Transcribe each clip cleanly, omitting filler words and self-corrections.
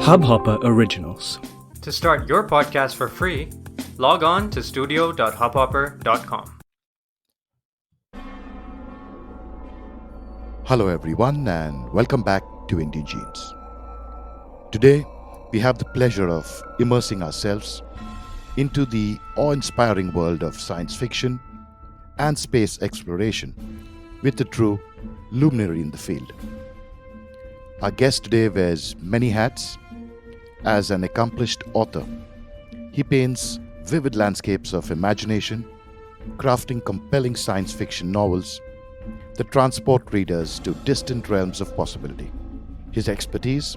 Hubhopper Originals. To start your podcast for free, log on to studio.hubhopper.com. Hello everyone and welcome back to Indian Genes. Today we have the pleasure of immersing ourselves into the awe-inspiring world of science fiction and space exploration with a true luminary in the field. Our guest today wears many hats. As an accomplished author, he paints vivid landscapes of imagination, crafting compelling science fiction novels that transport readers to distant realms of possibility. His expertise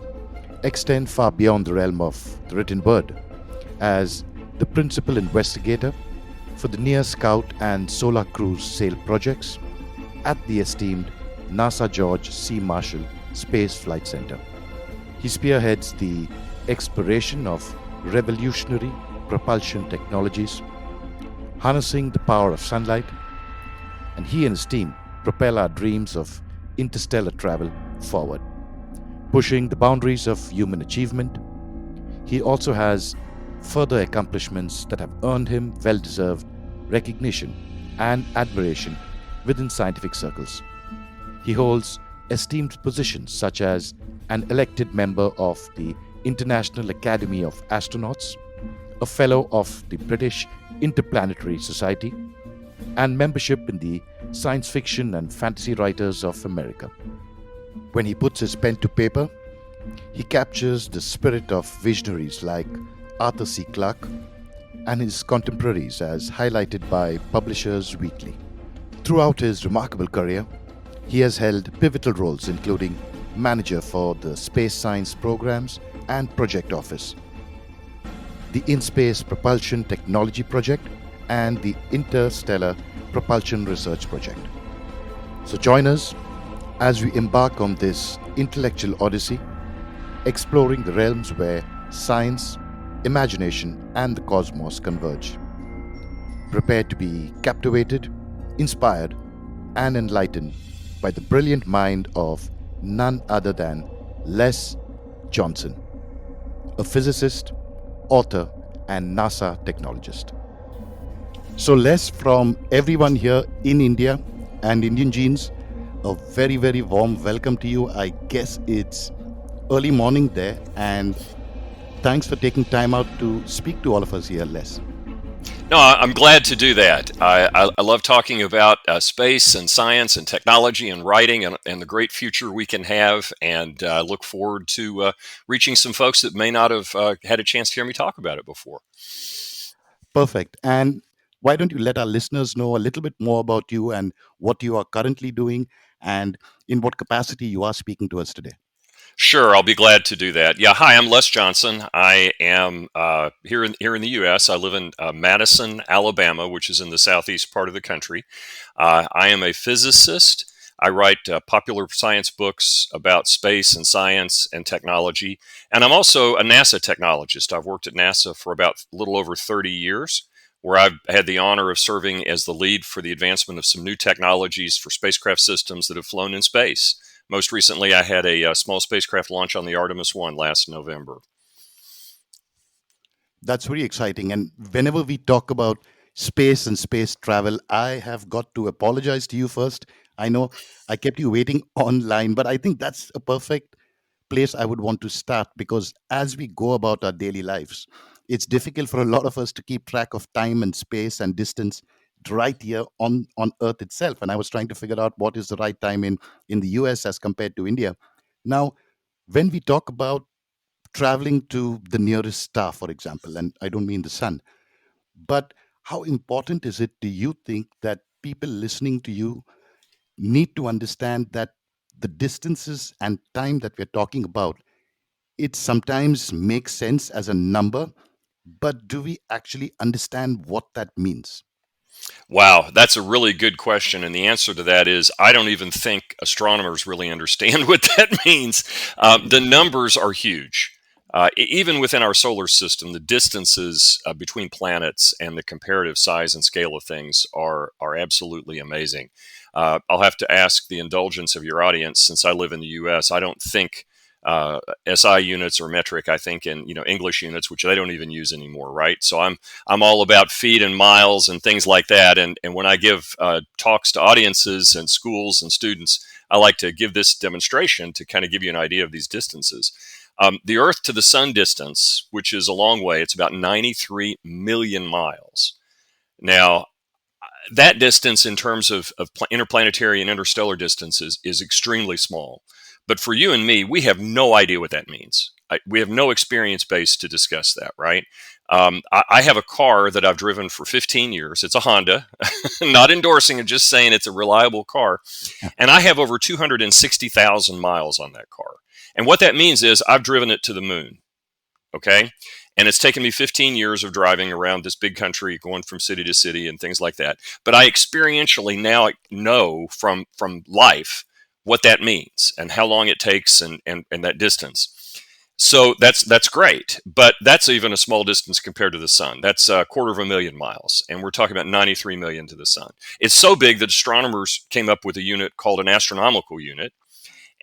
extends far beyond the realm of the written word, as the Principal Investigator for the Nia Scout and Solar Cruise sail projects at the esteemed NASA George C. Marshall Space Flight Center. He spearheads the exploration of revolutionary propulsion technologies, harnessing the power of sunlight, and he and his team propel our dreams of interstellar travel forward, pushing the boundaries of human achievement. He also has further accomplishments that have earned him well-deserved recognition and admiration within scientific circles. He holds esteemed positions such as an elected member of the International Academy of Astronauts, a fellow of the British Interplanetary Society, and membership in the Science Fiction and Fantasy Writers of America. When he puts his pen to paper, he captures the spirit of visionaries like Arthur C. Clarke and his contemporaries, as highlighted by Publishers Weekly. Throughout his remarkable career, he has held pivotal roles including manager for the Space Science Programs and Project Office, the In-Space Propulsion Technology Project, and the Interstellar Propulsion Research Project. So join us as we embark on this intellectual odyssey, exploring the realms where science, imagination, and the cosmos converge. Prepare to be captivated, inspired, and enlightened by the brilliant mind of none other than Les Johnson, a physicist, author, and NASA technologist. So Les, from everyone here in India and Indian Genes, a very, very warm welcome to you. I guess it's early morning there, and thanks for taking time out to speak to all of us here, Les. No, I'm glad to do that. I love talking about space and science and technology and writing and the great future we can have, and look forward to reaching some folks that may not have had a chance to hear me talk about it before. Perfect. And why don't you let our listeners know a little bit more about you and what you are currently doing and in what capacity you are speaking to us today? Sure, I'll be glad to do that. Yeah, hi, I'm Les Johnson. I am here in the U.S. I live in Madison, Alabama, which is in the southeast part of the country. I am a physicist. I write popular science books about space and science and technology, and I'm also a NASA technologist. I've worked at NASA for about a little over 30 years, where I've had the honor of serving as the lead for the advancement of some new technologies for spacecraft systems that have flown in space. Most recently, I had a small spacecraft launch on the Artemis 1 last November. That's very exciting. And whenever we talk about space and space travel, I have got to apologize to you first. I know I kept you waiting online, but I think that's a perfect place I would want to start, because as we go about our daily lives, it's difficult for a lot of us to keep track of time and space and distance right here on Earth itself. And I was trying to figure out what is the right time in the US as compared to India. Now, when we talk about traveling to the nearest star, for example, and I don't mean the sun, but how important is it, do you think, that people listening to you need to understand that the distances and time that we're talking about, it sometimes makes sense as a number, but do we actually understand what that means? Wow, that's a really good question. And the answer to that is I don't even think astronomers really understand what that means. The numbers are huge. Even within our solar system, the distances between planets and the comparative size and scale of things are absolutely amazing. I'll have to ask the indulgence of your audience, since I live in the U.S. I don't think SI units or metric, I think, in English units, which they don't even use anymore, right? So I'm all about feet and miles and things like that. And when I give talks to audiences and schools and students, I like to give this demonstration to kind of give you an idea of these distances. The Earth to the Sun distance, which is a long way, it's about 93 million miles. Now, that distance in terms of interplanetary and interstellar distances is extremely small. But for you and me, we have no idea what that means. We have no experience base to discuss that, right? I have a car that I've driven for 15 years. It's a Honda, not endorsing it, just saying it's a reliable car. And I have over 260,000 miles on that car. And what that means is I've driven it to the moon, okay? And it's taken me 15 years of driving around this big country, going from city to city and things like that. But I experientially now know from life what that means and how long it takes and that distance. So that's great, but that's even a small distance compared to the sun. That's 250,000 miles, and we're talking about 93 million to the sun. It's so big that astronomers came up with a unit called an astronomical unit,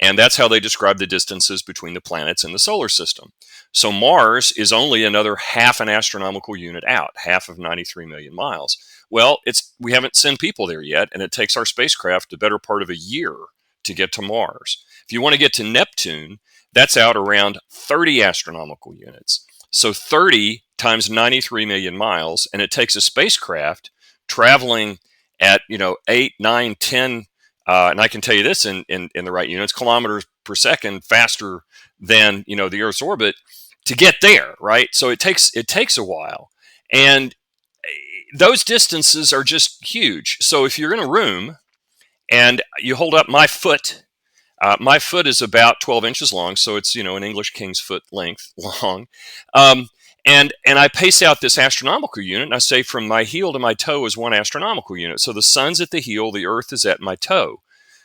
and that's how they describe the distances between the planets in the solar system. So Mars is only another half an astronomical unit out, half of 93 million miles. Well, we haven't sent people there yet, and it takes our spacecraft the better part of a year to get to Mars. If you want to get to Neptune, that's out around 30 astronomical units. So 30 times 93 million miles, and it takes a spacecraft traveling at 8, 9, 10, and I can tell you this in the right units, kilometers per second faster than the Earth's orbit to get there, right? So it takes a while, and those distances are just huge. So if you're in a room and you hold up my foot is about 12 inches long, so it's an English king's foot length long, and I pace out this astronomical unit, and I say from my heel to my toe is one astronomical unit. So the sun's at the heel, the Earth is at my toe.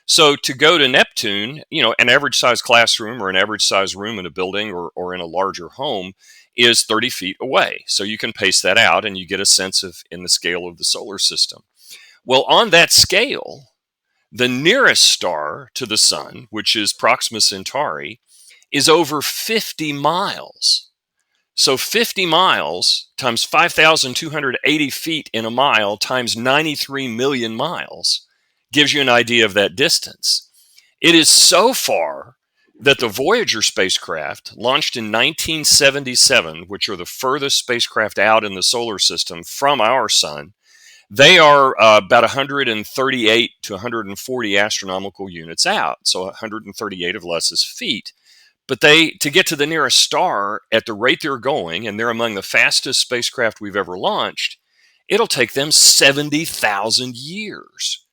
So to go to Neptune, an average size classroom or an average size room in a building or in a larger home is 30 feet away. So you can pace that out, and you get a sense of in the scale of the solar system. Well, on that scale, the nearest star to the sun, which is Proxima Centauri, is over 50 miles. So 50 miles times 5,280 feet in a mile times 93 million miles gives you an idea of that distance. It is so far that the Voyager spacecraft, launched in 1977, which are the furthest spacecraft out in the solar system from our sun, they are about 138 to 140 astronomical units out. So 138 of less is feet. But to get to the nearest star at the rate they're going, and they're among the fastest spacecraft we've ever launched, it'll take them 70,000 years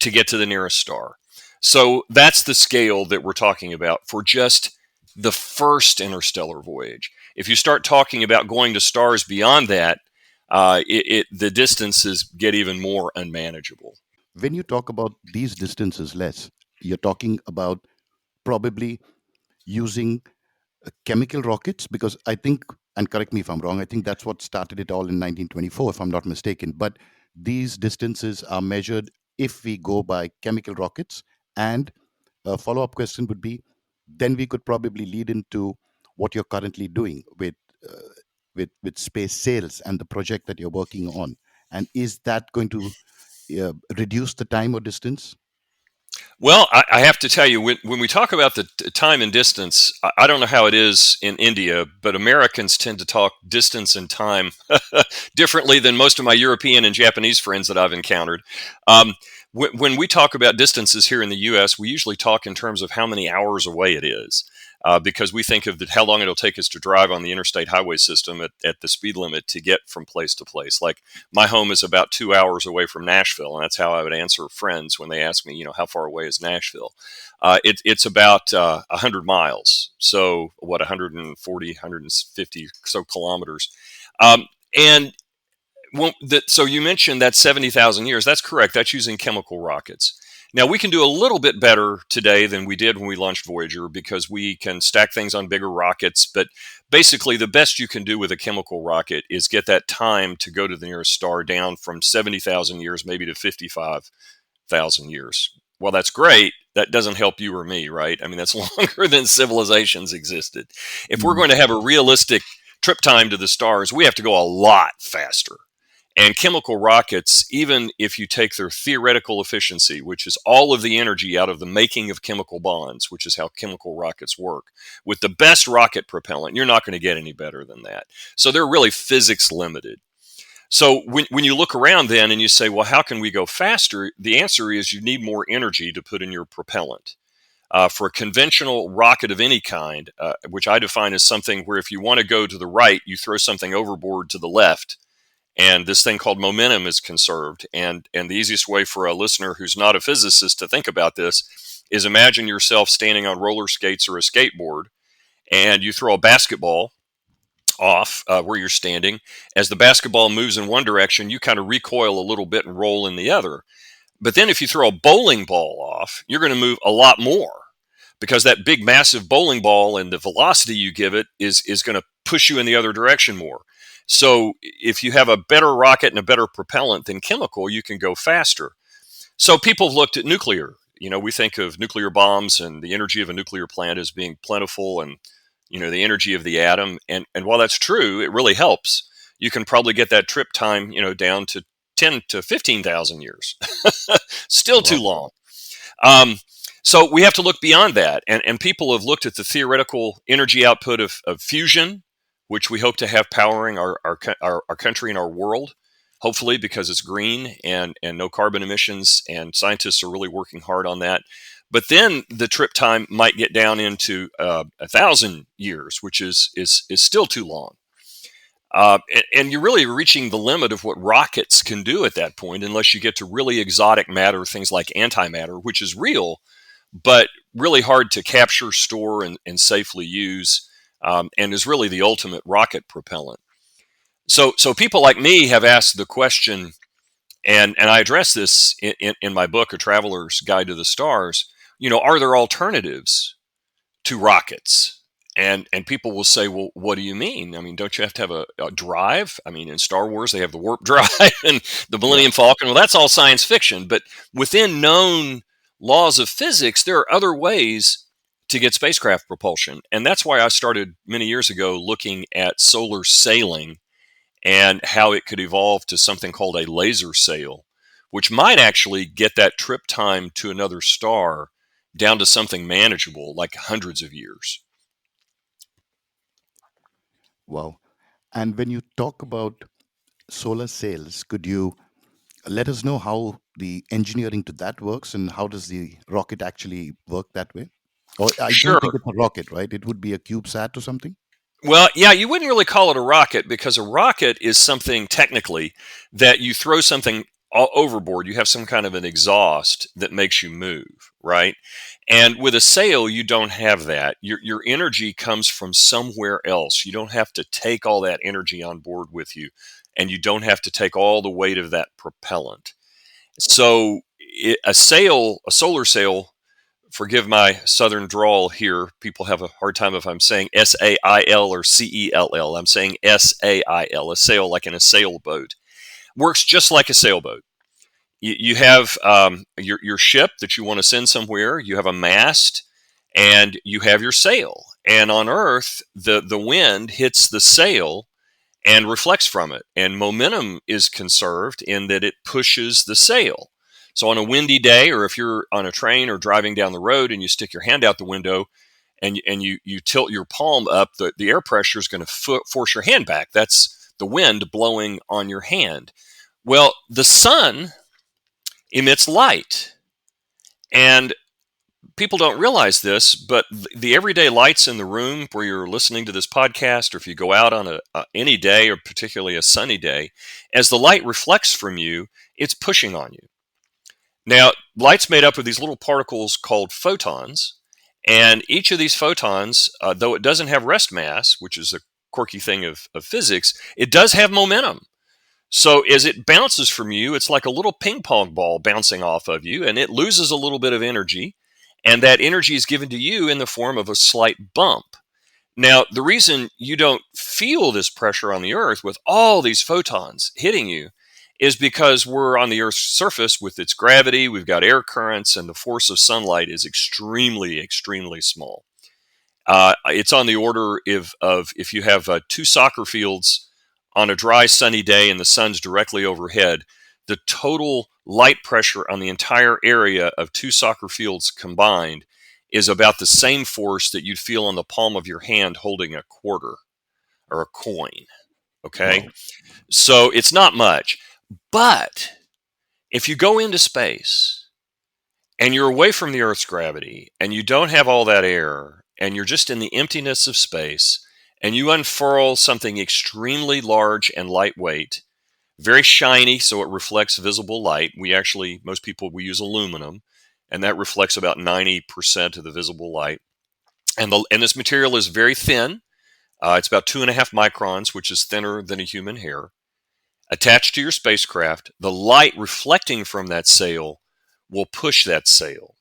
to get to the nearest star. So that's the scale that we're talking about for just the first interstellar voyage. If you start talking about going to stars beyond that, the distances get even more unmanageable. When you talk about these distances less, you're talking about probably using chemical rockets, because I think, and correct me if I'm wrong, I think that's what started it all in 1924, if I'm not mistaken. But these distances are measured if we go by chemical rockets. And a follow-up question would be, then we could probably lead into what you're currently doing with space sails and the project that you're working on. And is that going to reduce the time or distance? Well, I have to tell you, when we talk about the time and distance, I don't know how it is in India, but Americans tend to talk distance and time differently than most of my European and Japanese friends that I've encountered. When we talk about distances here in the U.S., we usually talk in terms of how many hours away it is. Because we think of how long it'll take us to drive on the interstate highway system at the speed limit to get from place to place. Like my home is about 2 hours away from Nashville, and that's how I would answer friends when they ask me, how far away is Nashville? It's about 100 miles, so 140, 150 so kilometers. So you mentioned that 70,000 years. That's correct. That's using chemical rockets. Now, we can do a little bit better today than we did when we launched Voyager because we can stack things on bigger rockets. But basically, the best you can do with a chemical rocket is get that time to go to the nearest star down from 70,000 years maybe to 55,000 years. Well, that's great, that doesn't help you or me, right? I mean, that's longer than civilizations existed. If we're going to have a realistic trip time to the stars, we have to go a lot faster. And chemical rockets, even if you take their theoretical efficiency, which is all of the energy out of the making of chemical bonds, which is how chemical rockets work, with the best rocket propellant, you're not going to get any better than that. So they're really physics limited. So when you look around then and you say, well, how can we go faster? The answer is you need more energy to put in your propellant. For a conventional rocket of any kind, which I define as something where if you want to go to the right, you throw something overboard to the left, and this thing called momentum is conserved. And the easiest way for a listener who's not a physicist to think about this is imagine yourself standing on roller skates or a skateboard, and you throw a basketball off where you're standing. As the basketball moves in one direction, you kind of recoil a little bit and roll in the other. But then if you throw a bowling ball off, you're going to move a lot more, because that big massive bowling ball and the velocity you give it is going to push you in the other direction more. So if you have a better rocket and a better propellant than chemical, you can go faster. So people have looked at nuclear. We think of nuclear bombs and the energy of a nuclear plant as being plentiful, and the energy of the atom. And while that's true, it really helps. You can probably get that trip time, down to 10 to 15,000 years. Still too long. So we have to look beyond that. And people have looked at the theoretical energy output of fusion, which we hope to have powering our country and our world, hopefully, because it's green and no carbon emissions. And scientists are really working hard on that. But then the trip time might get down into 1,000 years, which is still too long. And you're really reaching the limit of what rockets can do at that point, unless you get to really exotic matter, things like antimatter, which is real, but really hard to capture, store, and safely use, and is really the ultimate rocket propellant. So people like me have asked the question, and I address this in my book, A Traveler's Guide to the Stars. Are there alternatives to rockets? And people will say, well, what do you mean? I mean, don't you have to have a drive? I mean, in Star Wars, they have the warp drive and the Millennium Falcon. Well, that's all science fiction. But within known laws of physics, there are other ways to get spacecraft propulsion. And that's why I started many years ago looking at solar sailing and how it could evolve to something called a laser sail, which might actually get that trip time to another star down to something manageable, like hundreds of years. Wow. And when you talk about solar sails, could you let us know how the engineering to that works, and how does the rocket actually work that way? Or I don't Sure. think it's a rocket, right? It would be a CubeSat or something. Well, yeah, you wouldn't really call it a rocket, because a rocket is something technically that you throw something overboard. You have some kind of an exhaust that makes you move, right? And with a sail, you don't have that. Your energy comes from somewhere else. You don't have to take all that energy on board with you, and you don't have to take all the weight of that propellant. So a solar sail, forgive my southern drawl here. People have a hard time if I'm saying S-A-I-L or C-E-L-L. I'm saying S-A-I-L, a sail like in a sailboat. Works just like a sailboat. You have your ship that you want to send somewhere. You have a mast, and you have your sail. And on Earth, the wind hits the sail and reflects from it. And momentum is conserved in that it pushes the sail. So on a windy day, or if you're on a train or driving down the road and you stick your hand out the window and you tilt your palm up, the air pressure is going to force your hand back. That's the wind blowing on your hand. Well, the sun emits light. And people don't realize this, but the everyday lights in the room where you're listening to this podcast, or if you go out on any day, or particularly a sunny day, as the light reflects from you, it's pushing on you. Now, light's made up of these little particles called photons, and each of these photons, though it doesn't have rest mass, which is a quirky thing of physics, it does have momentum. So as it bounces from you, it's like a little ping pong ball bouncing off of you, and it loses a little bit of energy, and that energy is given to you in the form of a slight bump. Now, the reason you don't feel this pressure on the Earth with all these photons hitting you is because we're on the Earth's surface with its gravity, we've got air currents, and the force of sunlight is extremely, extremely small. It's on the order of if you have two soccer fields on a dry, sunny day and the sun's directly overhead, the total light pressure on the entire area of two soccer fields combined is about the same force that you'd feel on the palm of your hand holding a quarter or a coin. Okay? Wow. So it's not much. But if you go into space and you're away from the Earth's gravity and you don't have all that air and you're just in the emptiness of space and you unfurl something extremely large and lightweight, very shiny, so it reflects visible light. Most people, we use aluminum, and that reflects about 90% of the visible light. And this material is very thin. It's about 2.5 microns, which is thinner than a human hair. Attached to your spacecraft, the light reflecting from that sail will push that sail,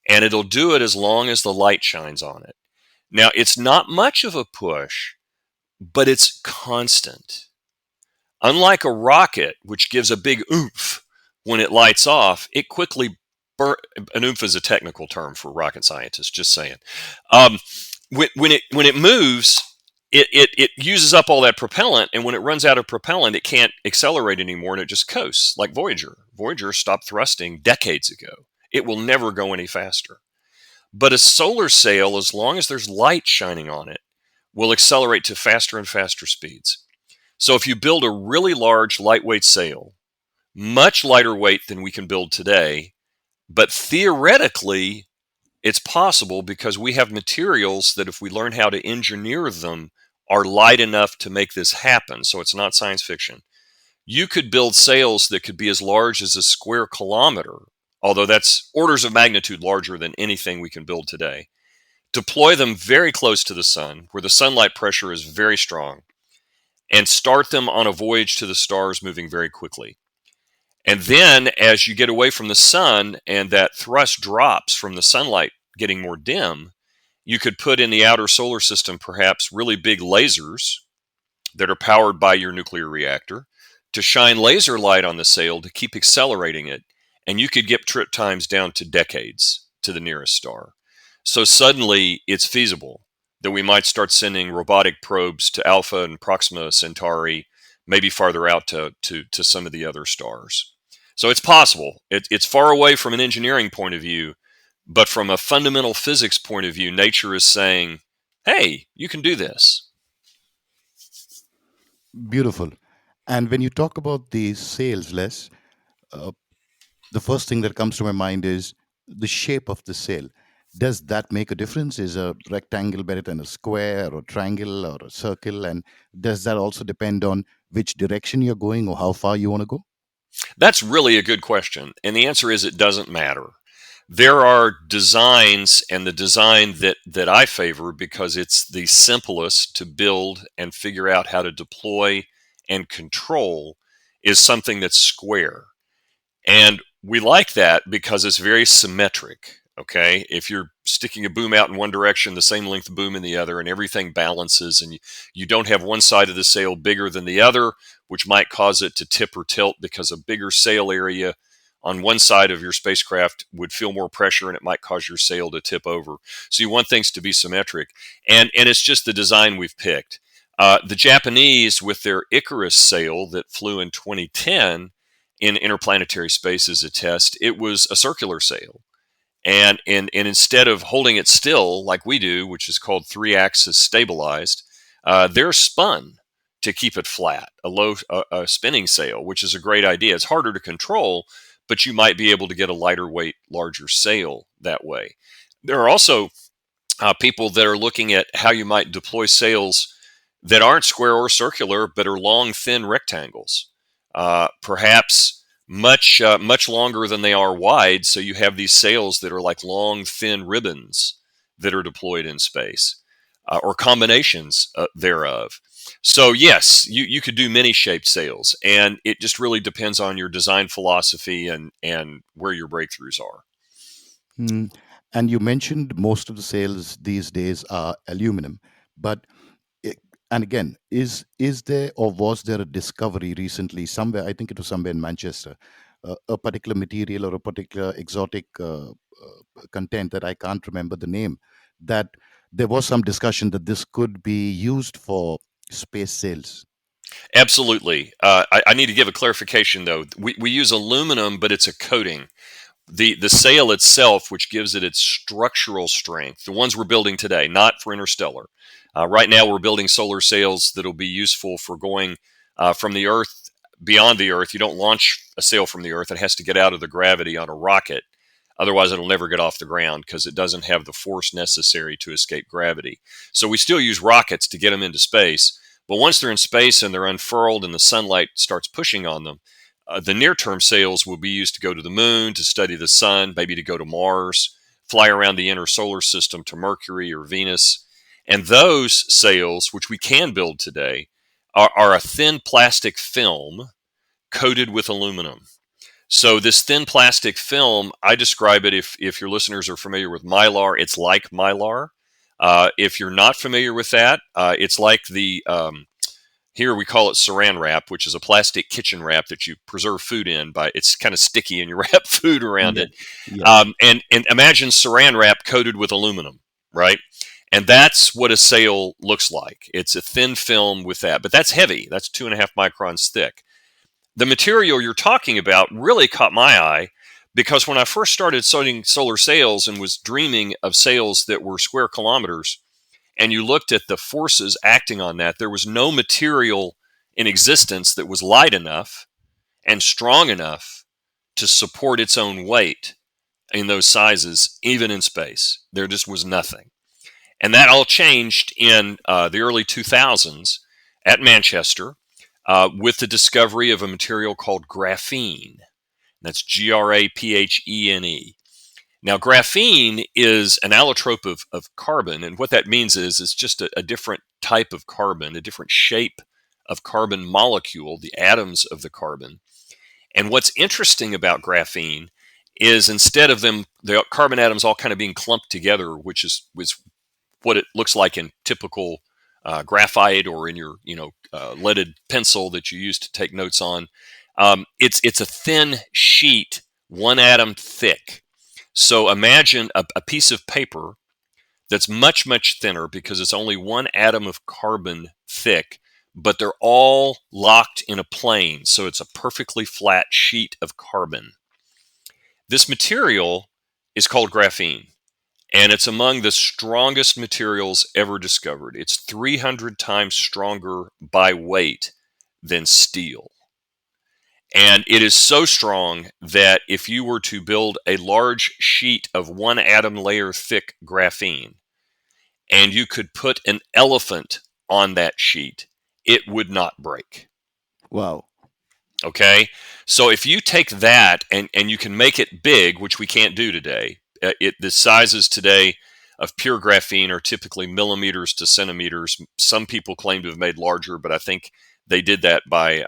and it'll do it as long as the light shines on it. Now, it's not much of a push, but it's constant. Unlike a rocket, which gives a big oomph when it lights off, it quickly burn. An oomph is a technical term for rocket scientists. Just saying. Um, when it moves, it uses up all that propellant, and when it runs out of propellant, it can't accelerate anymore, and it just coasts like Voyager. Voyager stopped thrusting decades ago. It will never go any faster. But a solar sail, as long as there's light shining on it, will accelerate to faster and faster speeds. So if you build a really large, lightweight sail, much lighter weight than we can build today, but theoretically, it's possible because we have materials that, if we learn how to engineer them, are light enough to make this happen. So it's not science fiction. You could build sails that could be as large as a square kilometer, although that's orders of magnitude larger than anything we can build today. Deploy them very close to the sun, where the sunlight pressure is very strong, and start them on a voyage to the stars moving very quickly. And then as you get away from the sun and that thrust drops from the sunlight getting more dim, you could put in the outer solar system perhaps really big lasers that are powered by your nuclear reactor to shine laser light on the sail to keep accelerating it. And you could get trip times down to decades to the nearest star. So suddenly it's feasible that we might start sending robotic probes to Alpha and Proxima Centauri, maybe farther out to some of the other stars. So it's possible. It's far away from an engineering point of view, but from a fundamental physics point of view, nature is saying, hey, you can do this. Beautiful. And when you talk about the sails, Les, uh, the first thing that comes to my mind is the shape of the sail. Does that make a difference? Is a rectangle better than a square or triangle or a circle? And does that also depend on which direction you're going or how far you want to go? That's really a good question. And the answer is it doesn't matter. There are designs, and the design that I favor, because it's the simplest to build and figure out how to deploy and control, is something that's square. And we like that because it's very symmetric. Okay. If you're sticking a boom out in one direction, the same length boom in the other, and everything balances, and you don't have one side of the sail bigger than the other, which might cause it to tip or tilt, because a bigger sail area on one side of your spacecraft would feel more pressure and it might cause your sail to tip over. So you want things to be symmetric. And it's just the design we've picked. The Japanese, with their Icarus sail that flew in 2010 in interplanetary space as a test, it was a circular sail. And instead of holding it still like we do, which is called three-axis stabilized, they're spun to keep it flat, a spinning sail, which is a great idea. It's harder to control, but you might be able to get a lighter weight, larger sail that way. There are also people that are looking at how you might deploy sails that aren't square or circular, but are long, thin rectangles, perhaps much longer than they are wide. So you have these sails that are like long, thin ribbons that are deployed in space, or combinations thereof. So yes, you could do many shaped sails, and it just really depends on your design philosophy and where your breakthroughs are. Hmm. And you mentioned most of the sails these days are aluminum, but And again, is there or was there a discovery recently somewhere? I think it was somewhere in Manchester, a particular material or a particular exotic content that I can't remember the name. That there was some discussion that this could be used for space sails. Absolutely. I need to give a clarification though. We use aluminum, but it's a coating. The sail itself, which gives it its structural strength, the ones we're building today, not for Interstellar. Right now, we're building solar sails that'll be useful for going from the Earth beyond the Earth. You don't launch a sail from the Earth; it has to get out of the gravity on a rocket. Otherwise, it'll never get off the ground because it doesn't have the force necessary to escape gravity. So we still use rockets to get them into space. But once they're in space and they're unfurled and the sunlight starts pushing on them, the near-term sails will be used to go to the moon, to study the sun, maybe to go to Mars, fly around the inner solar system to Mercury or Venus. And those sails, which we can build today, are a thin plastic film coated with aluminum. So this thin plastic film, I describe it, if your listeners are familiar with Mylar, it's like Mylar. If you're not familiar with that, it's like here we call it saran wrap, which is a plastic kitchen wrap that you preserve food in. It's kind of sticky and you wrap food around Yeah, it. yeah. And imagine saran wrap coated with aluminum, right? And that's what a sail looks like. It's a thin film with that, but that's heavy. That's 2.5 microns thick. The material you're talking about really caught my eye because when I first started studying solar sails and was dreaming of sails that were square kilometers, and you looked at the forces acting on that, there was no material in existence that was light enough and strong enough to support its own weight in those sizes, even in space. There just was nothing. And that all changed in the early 2000s at Manchester with the discovery of a material called graphene. That's graphene. Now, graphene is an allotrope of carbon, and what that means is it's just a different type of carbon, a different shape of carbon molecule, the atoms of the carbon. And what's interesting about graphene is instead of the carbon atoms all kind of being clumped together, which is what it looks like in typical graphite or in your leaded pencil that you use to take notes on, it's a thin sheet, one atom thick. So imagine a piece of paper that's much, much thinner because it's only one atom of carbon thick, but they're all locked in a plane. So it's a perfectly flat sheet of carbon. This material is called graphene, and it's among the strongest materials ever discovered. It's 300 times stronger by weight than steel. And it is so strong that if you were to build a large sheet of one atom layer thick graphene and you could put an elephant on that sheet, it would not break. Wow. Okay? So if you take that and you can make it big, which we can't do today, the sizes today of pure graphene are typically millimeters to centimeters. Some people claim to have made larger, but I think they did that by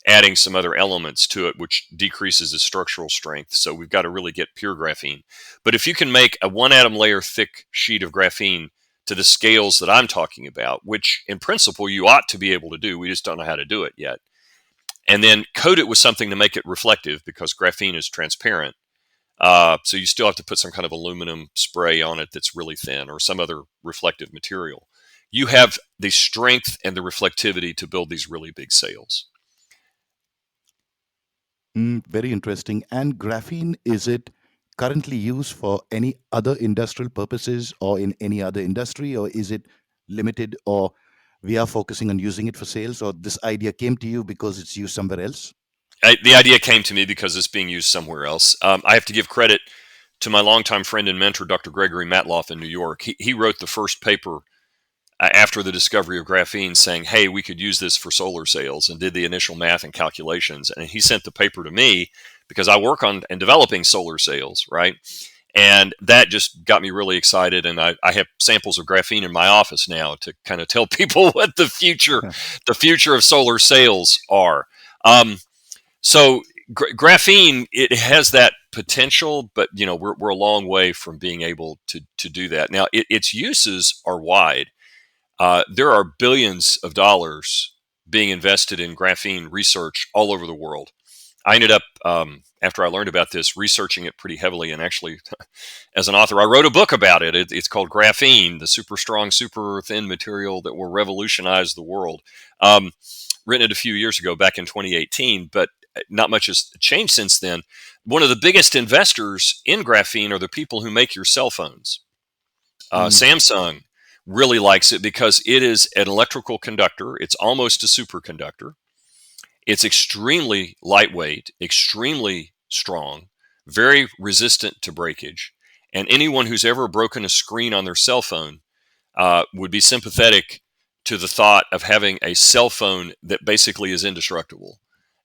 adding some other elements to it, which decreases its structural strength. So we've got to really get pure graphene. But if you can make a one atom layer thick sheet of graphene to the scales that I'm talking about, which in principle you ought to be able to do, we just don't know how to do it yet, and then coat it with something to make it reflective because graphene is transparent. So you still have to put some kind of aluminum spray on it that's really thin or some other reflective material. You have the strength and the reflectivity to build these really big sails. Very interesting. And graphene, is it currently used for any other industrial purposes or in any other industry, or is it limited, or we are focusing on using it for sales, or this idea came to you because it's used somewhere else? The idea came to me because it's being used somewhere else. I have to give credit to my longtime friend and mentor, Dr. Gregory Matloff in New York. He wrote the first paper after the discovery of graphene saying, hey, we could use this for solar sails, and did the initial math and calculations. And he sent the paper to me because I work on and developing solar sails, right? And that just got me really excited. And I have samples of graphene in my office now to kind of tell people what the future of solar sails are. So graphene, it has that potential, but we're a long way from being able to do that. Now, its uses are wide. There are billions of dollars being invested in graphene research all over the world. I ended up, after I learned about this, researching it pretty heavily. And actually, as an author, I wrote a book about it. It's called Graphene, the super strong, super thin material that will revolutionize the world. Um, Written it a few years ago, back in 2018, but not much has changed since then. One of the biggest investors in graphene are the people who make your cell phones. Mm. Samsung really likes it because it is an electrical conductor. It's almost a superconductor. It's extremely lightweight, extremely strong, very resistant to breakage. And anyone who's ever broken a screen on their cell phone would be sympathetic to the thought of having a cell phone that basically is indestructible.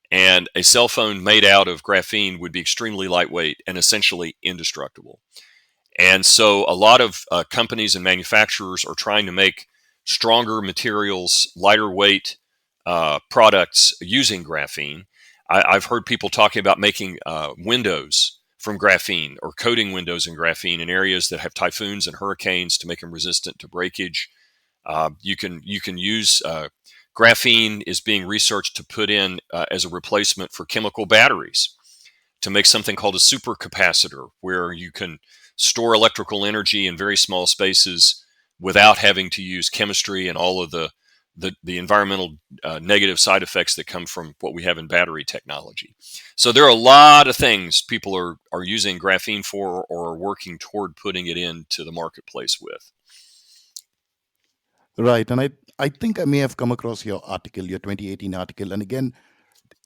And a cell phone made out of graphene would be extremely lightweight and essentially indestructible. And so a lot of companies and manufacturers are trying to make stronger materials, lighter weight products using graphene. I've heard people talking about making windows from graphene or coating windows in graphene in areas that have typhoons and hurricanes to make them resistant to breakage. You can use graphene is being researched to put in as a replacement for chemical batteries to make something called a supercapacitor, where you can store electrical energy in very small spaces without having to use chemistry and all of the environmental negative side effects that come from what we have in battery technology. So there are a lot of things people are using graphene for or are working toward putting it into the marketplace with. Right. And I think I may have come across your article, your 2018 article. And again,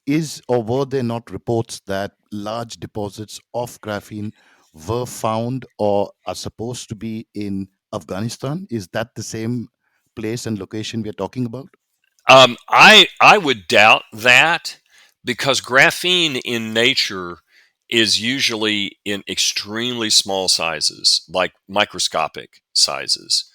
is or were there not reports that large deposits of graphene were found or are supposed to be in Afghanistan? Is that the same place and location we're talking about? I would doubt that because graphene in nature is usually in extremely small sizes, like microscopic sizes.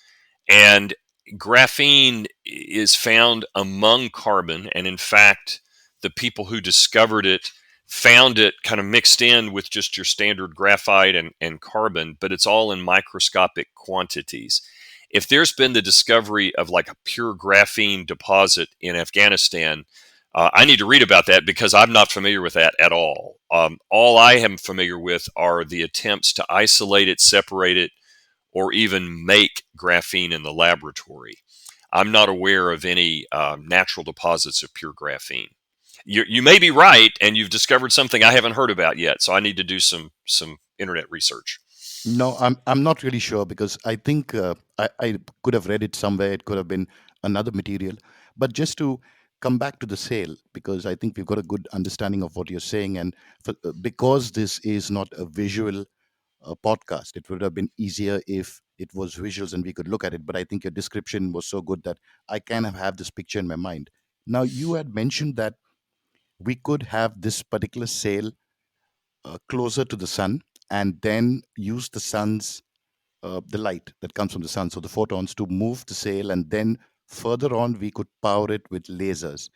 And graphene is found among carbon. And in fact, the people who discovered it found it kind of mixed in with just your standard graphite and carbon, but it's all in microscopic quantities. If there's been the discovery of like a pure graphene deposit in Afghanistan, I need to read about that because I'm not familiar with that at all. All I am familiar with are the attempts to isolate it, separate it, or even make graphene in the laboratory. I'm not aware of any natural deposits of pure graphene. You may be right, and you've discovered something I haven't heard about yet. So I need to do some internet research. No, I'm not really sure because I think I could have read it somewhere. It could have been another material. But just to come back to the sale, because I think we've got a good understanding of what you're saying, and because this is not a visual podcast, it would have been easier if it was visuals and we could look at it. But I think your description was so good that I kind of have this picture in my mind. Now, you had mentioned that we could have this particular sail closer to the sun and then use the light that comes from the sun, so the photons, to move the sail, and then further on we could power it with lasers.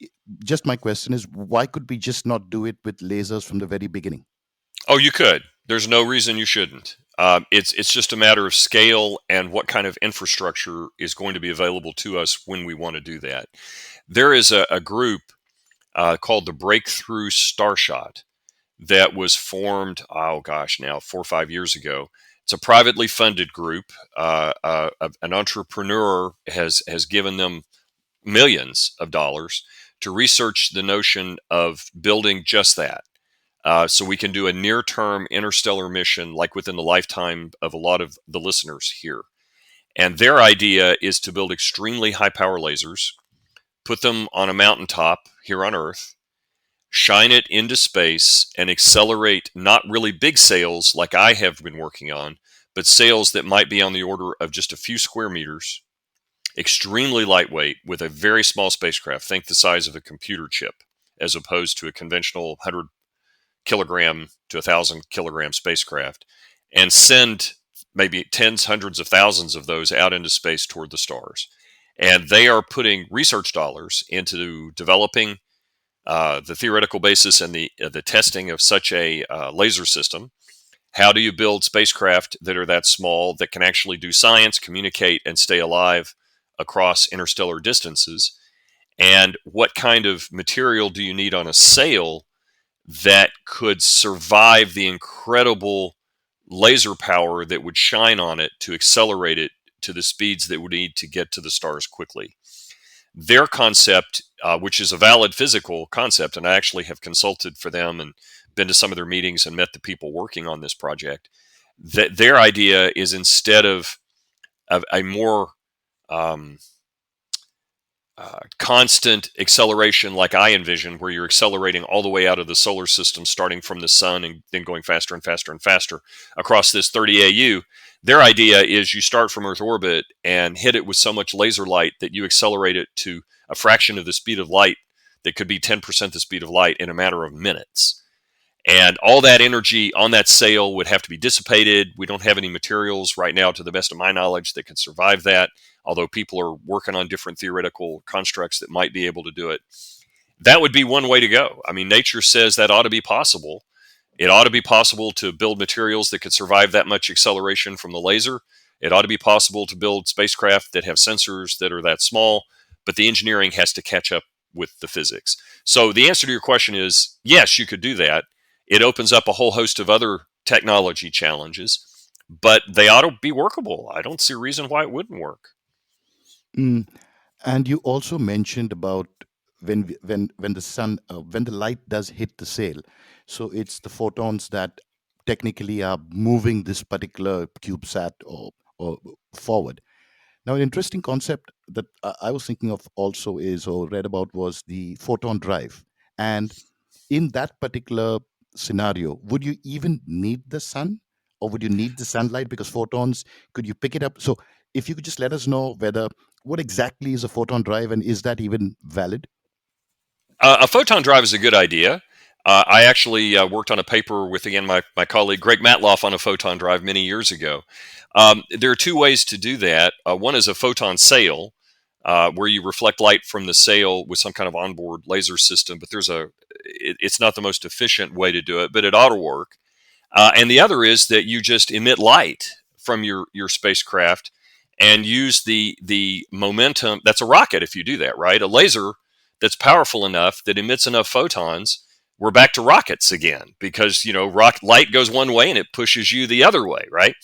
I- Just my question is, why could we just not do it with lasers from the very beginning? Oh, you could. There's no reason you shouldn't. It's just a matter of scale and what kind of infrastructure is going to be available to us when we want to do that. There is a group called the Breakthrough Starshot that was formed, oh gosh, now 4 or 5 years ago. It's a privately funded group. An entrepreneur has given them millions of dollars to research the notion of building just that. So we can do a near-term interstellar mission, like within the lifetime of a lot of the listeners here. And their idea is to build extremely high-power lasers, put them on a mountaintop here on Earth, shine it into space, and accelerate not really big sails like I have been working on, but sails that might be on the order of just a few square meters, extremely lightweight with a very small spacecraft. Think the size of a computer chip, as opposed to a conventional 100 kilogram to 1,000 kilogram spacecraft, and send maybe tens, hundreds of thousands of those out into space toward the stars. And they are putting research dollars into developing the theoretical basis and the testing of such a laser system. How do you build spacecraft that are that small that can actually do science, communicate, and stay alive across interstellar distances, and what kind of material do you need on a sail that could survive the incredible laser power that would shine on it to accelerate it to the speeds that would need to get to the stars quickly. Their concept, which is a valid physical concept, and I actually have consulted for them and been to some of their meetings and met the people working on this project, that their idea is instead of a more um, constant acceleration like I envision, where you're accelerating all the way out of the solar system, starting from the sun and then going faster and faster and faster across this 30 AU. Their idea is you start from Earth orbit and hit it with so much laser light that you accelerate it to a fraction of the speed of light that could be 10% the speed of light in a matter of minutes. And all that energy on that sail would have to be dissipated. We don't have any materials right now, to the best of my knowledge, that can survive that, although people are working on different theoretical constructs that might be able to do it. That would be one way to go. I mean, nature says that ought to be possible. It ought to be possible to build materials that could survive that much acceleration from the laser. It ought to be possible to build spacecraft that have sensors that are that small, but the engineering has to catch up with the physics. So the answer to your question is yes, you could do that. It opens up a whole host of other technology challenges, but they ought to be workable. I don't see a reason why it wouldn't work. Mm. And you also mentioned about when the sun when the light does hit the sail, so it's the photons that technically are moving this particular CubeSat or forward. Now, an interesting concept that I was thinking of also is, or read about, was the photon drive. And in that particular scenario, would you even need the sun, or would you need the sunlight? Because photons, could you pick it up? So, if you could just let us know whether what exactly is a photon drive and is that even valid? A photon drive is a good idea. I actually worked on a paper with, again, my colleague Greg Matloff on a photon drive many years ago. There are two ways to do that. One is a photon sail, where you reflect light from the sail with some kind of onboard laser system, but it's not the most efficient way to do it, but it ought to work. And the other is that you just emit light from your spacecraft and use the momentum. That's a rocket if you do that, right? A laser that's powerful enough that emits enough photons. We're back to rockets again because light goes one way and it pushes you the other way, right?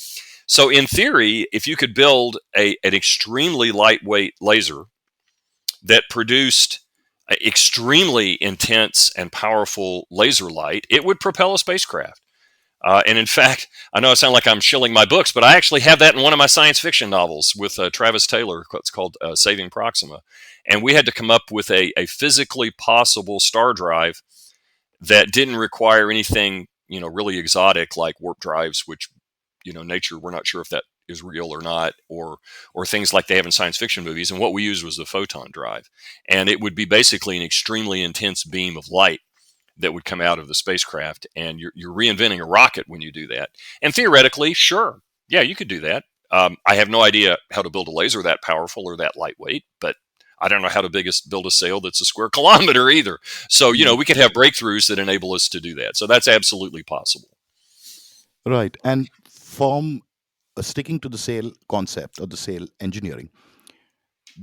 So in theory, if you could build an extremely lightweight laser that produced extremely intense and powerful laser light, it would propel a spacecraft. And in fact, I know I sound like I'm shilling my books, but I actually have that in one of my science fiction novels with Travis Taylor. It's called Saving Proxima. And we had to come up with a physically possible star drive that didn't require anything, really exotic like warp drives, which, nature, we're not sure if that is real or not, or things like they have in science fiction movies. And what we used was the photon drive. And it would be basically an extremely intense beam of light that would come out of the spacecraft, and you're reinventing a rocket when you do that. And theoretically, sure, yeah, you could do that. I have no idea how to build a laser that powerful or that lightweight, but I don't know how to build a sail that's a square kilometer either. So we could have breakthroughs that enable us to do that. So that's absolutely possible. Right. And from sticking to the sail concept or the sail engineering,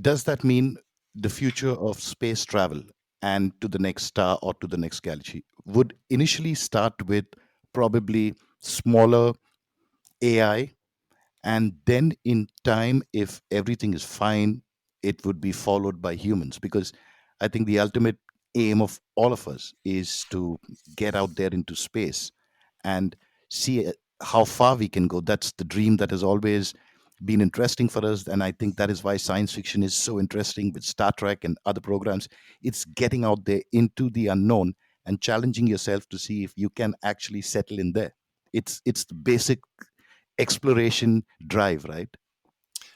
does that mean the future of space travel and to the next star or to the next galaxy would initially start with probably smaller AI, and then in time, if everything is fine, it would be followed by humans? Because I think the ultimate aim of all of us is to get out there into space and see how far we can go. That's the dream that has always been interesting for us. And I think that is why science fiction is so interesting with Star Trek and other programs. It's getting out there into the unknown and challenging yourself to see if you can actually settle in there. It's the basic exploration drive, right?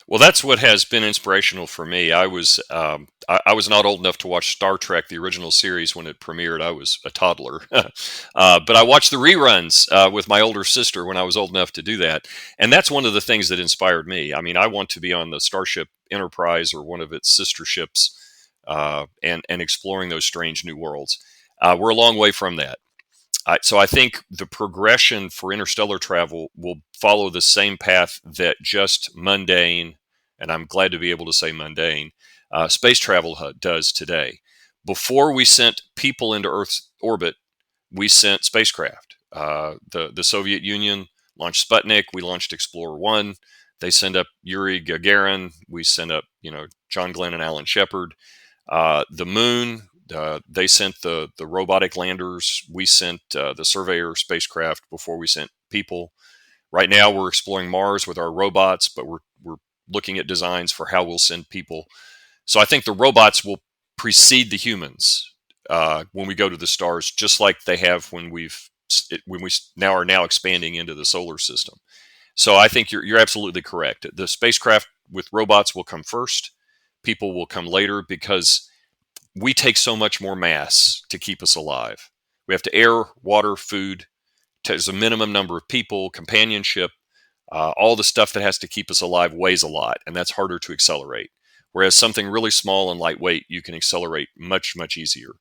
Well, that's what has been inspirational for me. I was not old enough to watch Star Trek, the original series, when it premiered. I was a toddler, but I watched the reruns with my older sister when I was old enough to do that, and that's one of the things that inspired me. I mean, I want to be on the Starship Enterprise or one of its sister ships, and exploring those strange new worlds. We're a long way from that. So I think the progression for interstellar travel will follow the same path that just mundane and I'm glad to be able to say mundane, space travel does today. Before we sent people into Earth's orbit, we sent spacecraft. The Soviet Union launched Sputnik. We launched Explorer 1. They sent up Yuri Gagarin. We sent up, John Glenn and Alan Shepard. The moon, they sent the robotic landers. We sent the Surveyor spacecraft before we sent people. Right now, we're exploring Mars with our robots, but we're looking at designs for how we'll send people. So I think the robots will precede the humans when we go to the stars, just like they have when we are now expanding into the solar system. So I think you're absolutely correct. The spacecraft with robots will come first. People will come later because we take so much more mass to keep us alive. We have to air, water, food. There's a minimum number of people, companionship, all the stuff that has to keep us alive weighs a lot, and that's harder to accelerate. Whereas something really small and lightweight, you can accelerate much, much easier.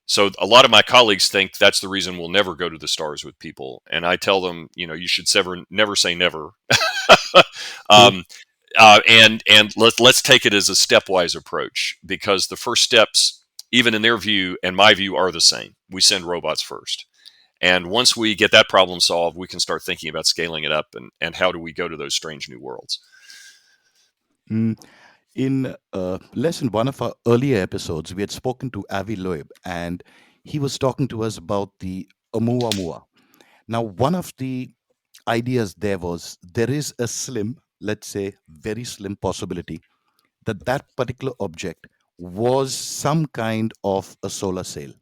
So a lot of my colleagues think that's the reason we'll never go to the stars with people. And I tell them, you should never say never. True. And let's take it as a stepwise approach, because the first steps, even in their view and my view, are the same. We send robots first. And once we get that problem solved, we can start thinking about scaling it up and how do we go to those strange new worlds. Mm. In less than one of our earlier episodes, we had spoken to Avi Loeb, and he was talking to us about the Oumuamua. Now, one of the ideas there is a slim, let's say, very slim possibility that particular object was some kind of a solar sail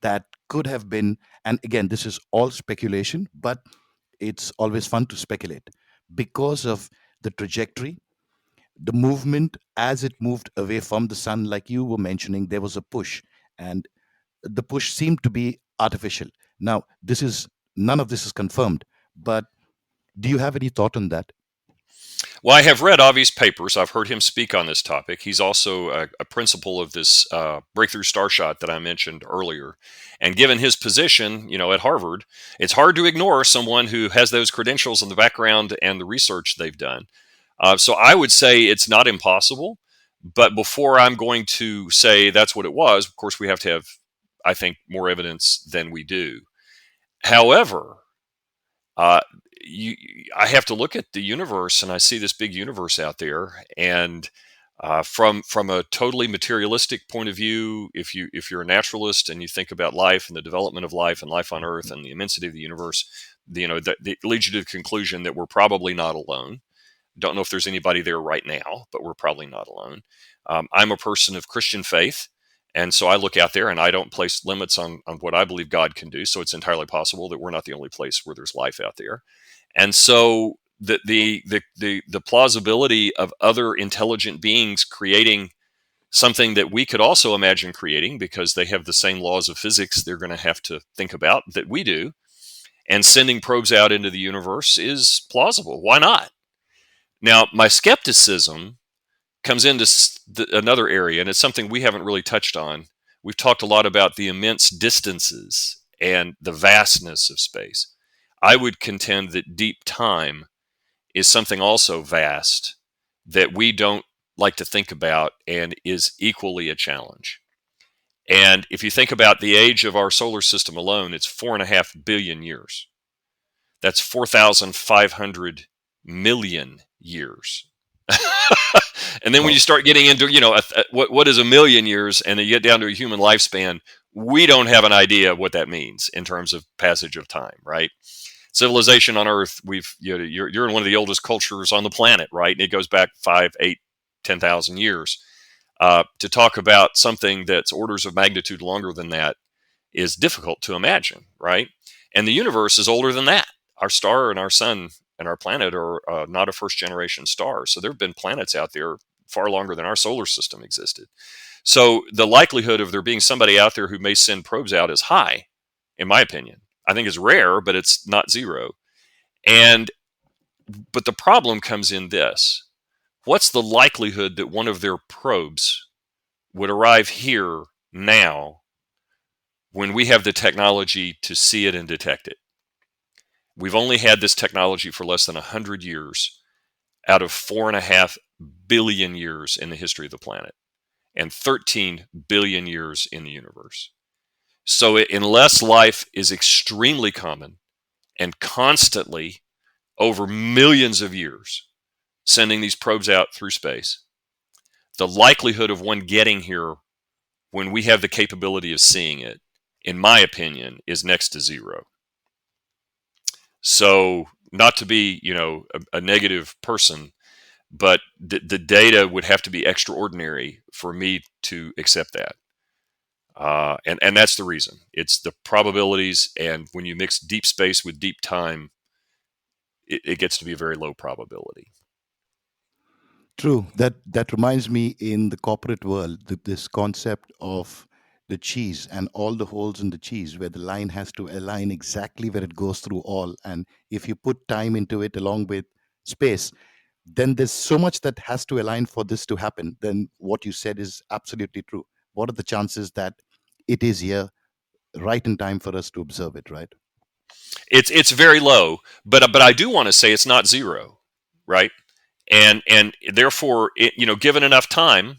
that could have been, and again, this is all speculation, but it's always fun to speculate because of the trajectory, the movement as it moved away from the sun. Like you were mentioning, there was a push, and the push seemed to be artificial. Now, this is none of this is confirmed, but do you have any thought on that? Well, I have read Avi's papers. I've heard him speak on this topic. He's also a principal of this breakthrough Starshot that I mentioned earlier. And given his position, at Harvard, it's hard to ignore someone who has those credentials in the background and the research they've done. So I would say it's not impossible. But before I'm going to say that's what it was, of course, we have to have, I think, more evidence than we do. However, uh, I have to look at the universe, and I see this big universe out there. And from a totally materialistic point of view, if you're a naturalist and you think about life and the development of life and life on Earth and the immensity of the universe, that leads you to the conclusion that we're probably not alone. Don't know if there's anybody there right now, but we're probably not alone. I'm a person of Christian faith. And so I look out there and I don't place limits on what I believe God can do. So it's entirely possible that we're not the only place where there's life out there. And so the plausibility of other intelligent beings creating something that we could also imagine creating, because they have the same laws of physics they're going to have to think about that we do, and sending probes out into the universe is plausible. Why not? Now, my skepticism comes into another area, and it's something we haven't really touched on. We've talked a lot about the immense distances and the vastness of space. I would contend that deep time is something also vast that we don't like to think about and is equally a challenge. And if you think about the age of our solar system alone, it's 4.5 billion years. That's 4,500 million years. And then when you start getting into, what is a million years, and then you get down to a human lifespan, we don't have an idea what that means in terms of passage of time, right? Civilization on Earth, you're in one of the oldest cultures on the planet, right? And it goes back 5, 8, 10,000 years. To talk about something that's orders of magnitude longer than that is difficult to imagine, right? And the universe is older than that. Our star and our sun and our planet are not a first generation star. So there have been planets out there far longer than our solar system existed. So the likelihood of there being somebody out there who may send probes out is high, in my opinion. I think it's rare, but it's not zero. But the problem comes in this. What's the likelihood that one of their probes would arrive here now when we have the technology to see it and detect it? We've only had this technology for less than 100 years out of 4.5 billion years in the history of the planet and 13 billion years in the universe. So, unless life is extremely common and constantly over millions of years sending these probes out through space, the likelihood of one getting here when we have the capability of seeing it, in my opinion, is next to zero. So, not to be, a negative person, but the data would have to be extraordinary for me to accept that. And that's the reason. It's the probabilities, and when you mix deep space with deep time, it gets to be a very low probability. True. That reminds me, in the corporate world, this concept of the cheese and all the holes in the cheese, where the line has to align exactly where it goes through all. And if you put time into it along with space, then there's so much that has to align for this to happen. Then what you said is absolutely true. What are the chances that it is here right in time for us to observe it, right? It's very low, but I do want to say it's not zero, right? And therefore, given enough time,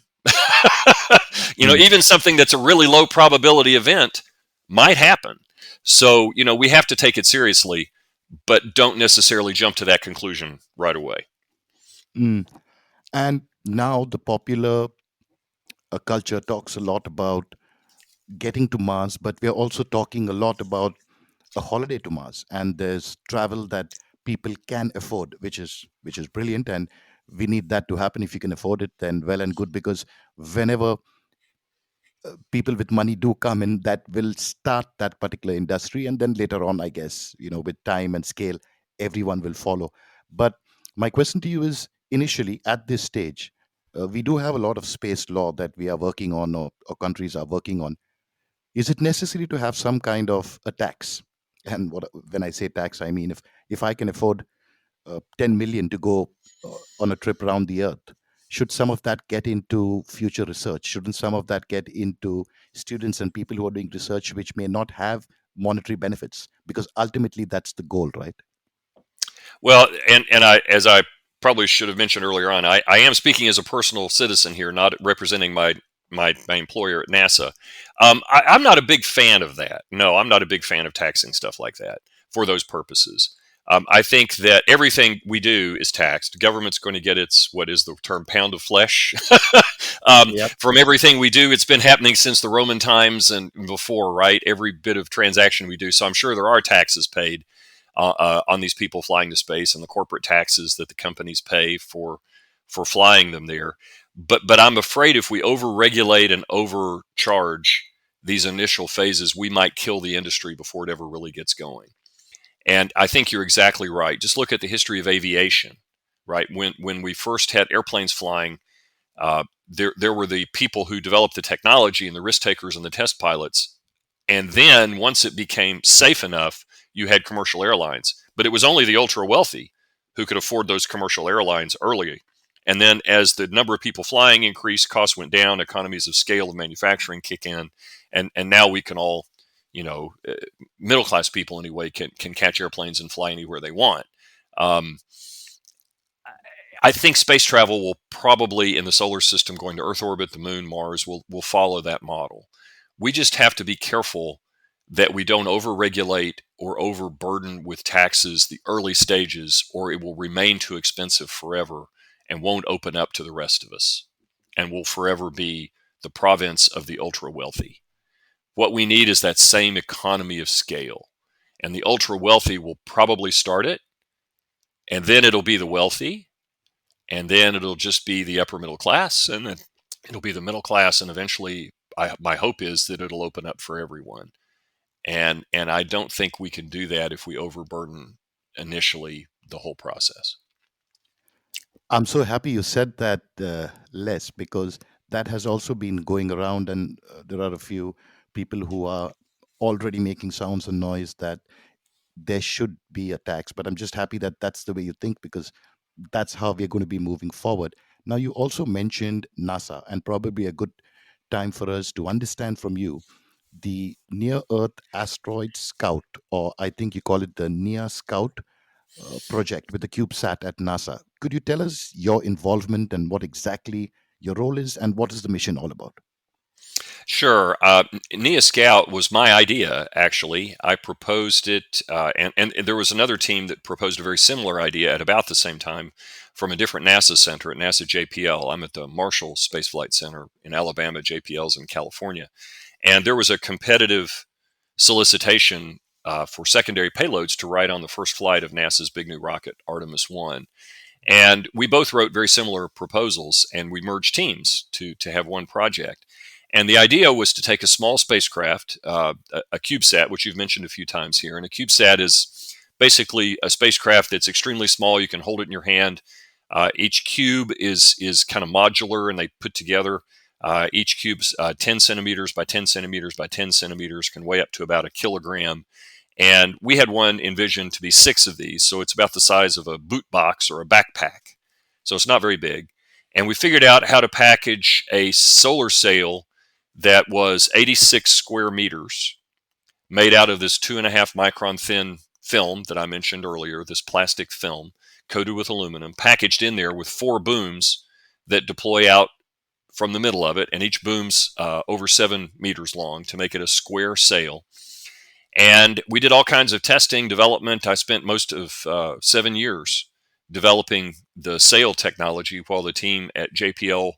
Mm. even something that's a really low probability event might happen. So, we have to take it seriously, but don't necessarily jump to that conclusion right away. Mm. And now the popular culture talks a lot about getting to Mars, but we're also talking a lot about a holiday to Mars. And there's travel that people can afford, which is brilliant. And we need that to happen. If you can afford it, then well and good, because whenever people with money do come in, that will start that particular industry, and then later on, I guess, with time and scale, everyone will follow. But my question to you is, initially at this stage, we do have a lot of space law that we are working on, or countries are working on. Is it necessary to have some kind of a tax? And when I say tax, I mean, if I can afford 10 million to go on a trip around the earth, should some of that get into future research? Shouldn't some of that get into students and people who are doing research which may not have monetary benefits? Because ultimately that's the goal, right? Well, and as I probably should have mentioned earlier on, I am speaking as a personal citizen here, not representing my employer at NASA. I'm not a big fan of that. No, I'm not a big fan of taxing stuff like that for those purposes. I think that everything we do is taxed. Government's going to get its, what is the term, pound of flesh. Yep. From everything we do, it's been happening since the Roman times and before, right? Every bit of transaction we do. So I'm sure there are taxes paid on these people flying to space, and the corporate taxes that the companies pay for flying them there. But I'm afraid if we overregulate and overcharge these initial phases, we might kill the industry before it ever really gets going. And I think you're exactly right. Just look at the history of aviation, right? When we first had airplanes flying, there were the people who developed the technology and the risk takers and the test pilots. And then once it became safe enough, you had commercial airlines. But it was only the ultra wealthy who could afford those commercial airlines early. And then as the number of people flying increased, costs went down, economies of scale of manufacturing kick in, and now we can all, you know, uh, middle class people anyway, can catch airplanes and fly anywhere they want. Um, I think space travel will probably, in the solar system, going to Earth orbit, the moon, Mars, will follow that model. We just have to be careful that we don't overregulate or overburden with taxes the early stages, or it will remain too expensive forever and won't open up to the rest of us and will forever be the province of the ultra wealthy. What we need is that same economy of scale. And the ultra wealthy will probably start it, and then it'll be the wealthy, and then it'll just be the upper middle class, and then it'll be the middle class, and eventually, my hope is that it'll open up for everyone. And I don't think we can do that if we overburden initially the whole process. I'm so happy you said that, Les, because that has also been going around, and there are a few people who are already making sounds and noise that there should be a tax. But I'm just happy that that's the way you think, because that's how we're going to be moving forward. Now, you also mentioned NASA, and probably a good time for us to understand from you the Near Earth Asteroid Scout, or I think you call it the Nia Scout project with the CubeSat at NASA. could you tell us your involvement and what exactly your role is and what is the mission all about? Sure. Nia Scout was my idea, actually. I proposed it, and there was another team that proposed a very similar idea at about the same time from a different NASA center at NASA JPL. I'm at the Marshall Space Flight Center in Alabama, JPL's in California. And there was a competitive solicitation for secondary payloads to ride on the first flight of NASA's big new rocket, Artemis 1. And we both wrote very similar proposals, and we merged teams to have one project. And the idea was to take a small spacecraft, a CubeSat, which you've mentioned a few times here. And a CubeSat is basically a spacecraft that's extremely small. You can hold it in your hand. Each cube is kind of modular, and they put together. Each cube's 10 centimeters by 10 centimeters by 10 centimeters, can weigh up to about a kilogram. And we had one envisioned to be 6 of these, so it's about the size of a boot box or a backpack. So it's not very big. And we figured out how to package a solar sail that was 86 square meters, made out of this 2.5 micron thin film that I mentioned earlier, this plastic film coated with aluminum, packaged in there with 4 booms that deploy out from the middle of it, and each boom's over 7 meters long to make it a square sail. And we did all kinds of testing, development. I spent most of 7 years developing the sail technology while the team at JPL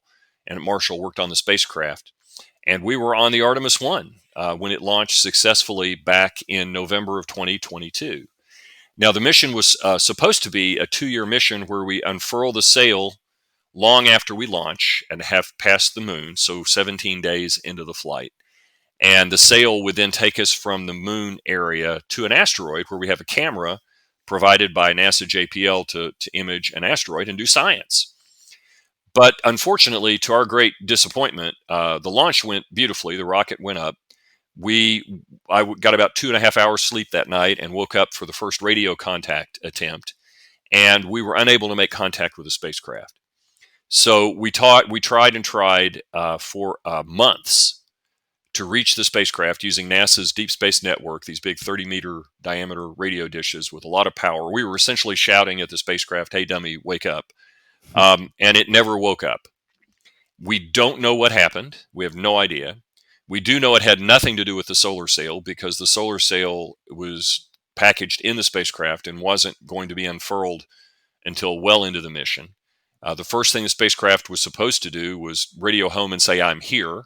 and at Marshall worked on the spacecraft. And we were on the Artemis 1 when it launched successfully back in November of 2022. Now, the mission was supposed to be a 2-year mission where we unfurl the sail long after we launch and have passed the moon, so 17 days into the flight. And the sail would then take us from the moon area to an asteroid where we have a camera provided by NASA JPL to image an asteroid and do science. But unfortunately, to our great disappointment, the launch went beautifully. The rocket went up. I got about 2.5 hours sleep that night and woke up for the first radio contact attempt. And we were unable to make contact with the spacecraft. So we tried and tried for months to reach the spacecraft using NASA's Deep Space Network, these big 30-meter diameter radio dishes with a lot of power. We were essentially shouting at the spacecraft, "Hey, dummy, wake up." And it never woke up. We don't know what happened. We have no idea. We do know it had nothing to do with the solar sail because the solar sail was packaged in the spacecraft and wasn't going to be unfurled until well into the mission. The first thing the spacecraft was supposed to do was radio home and say, "I'm here."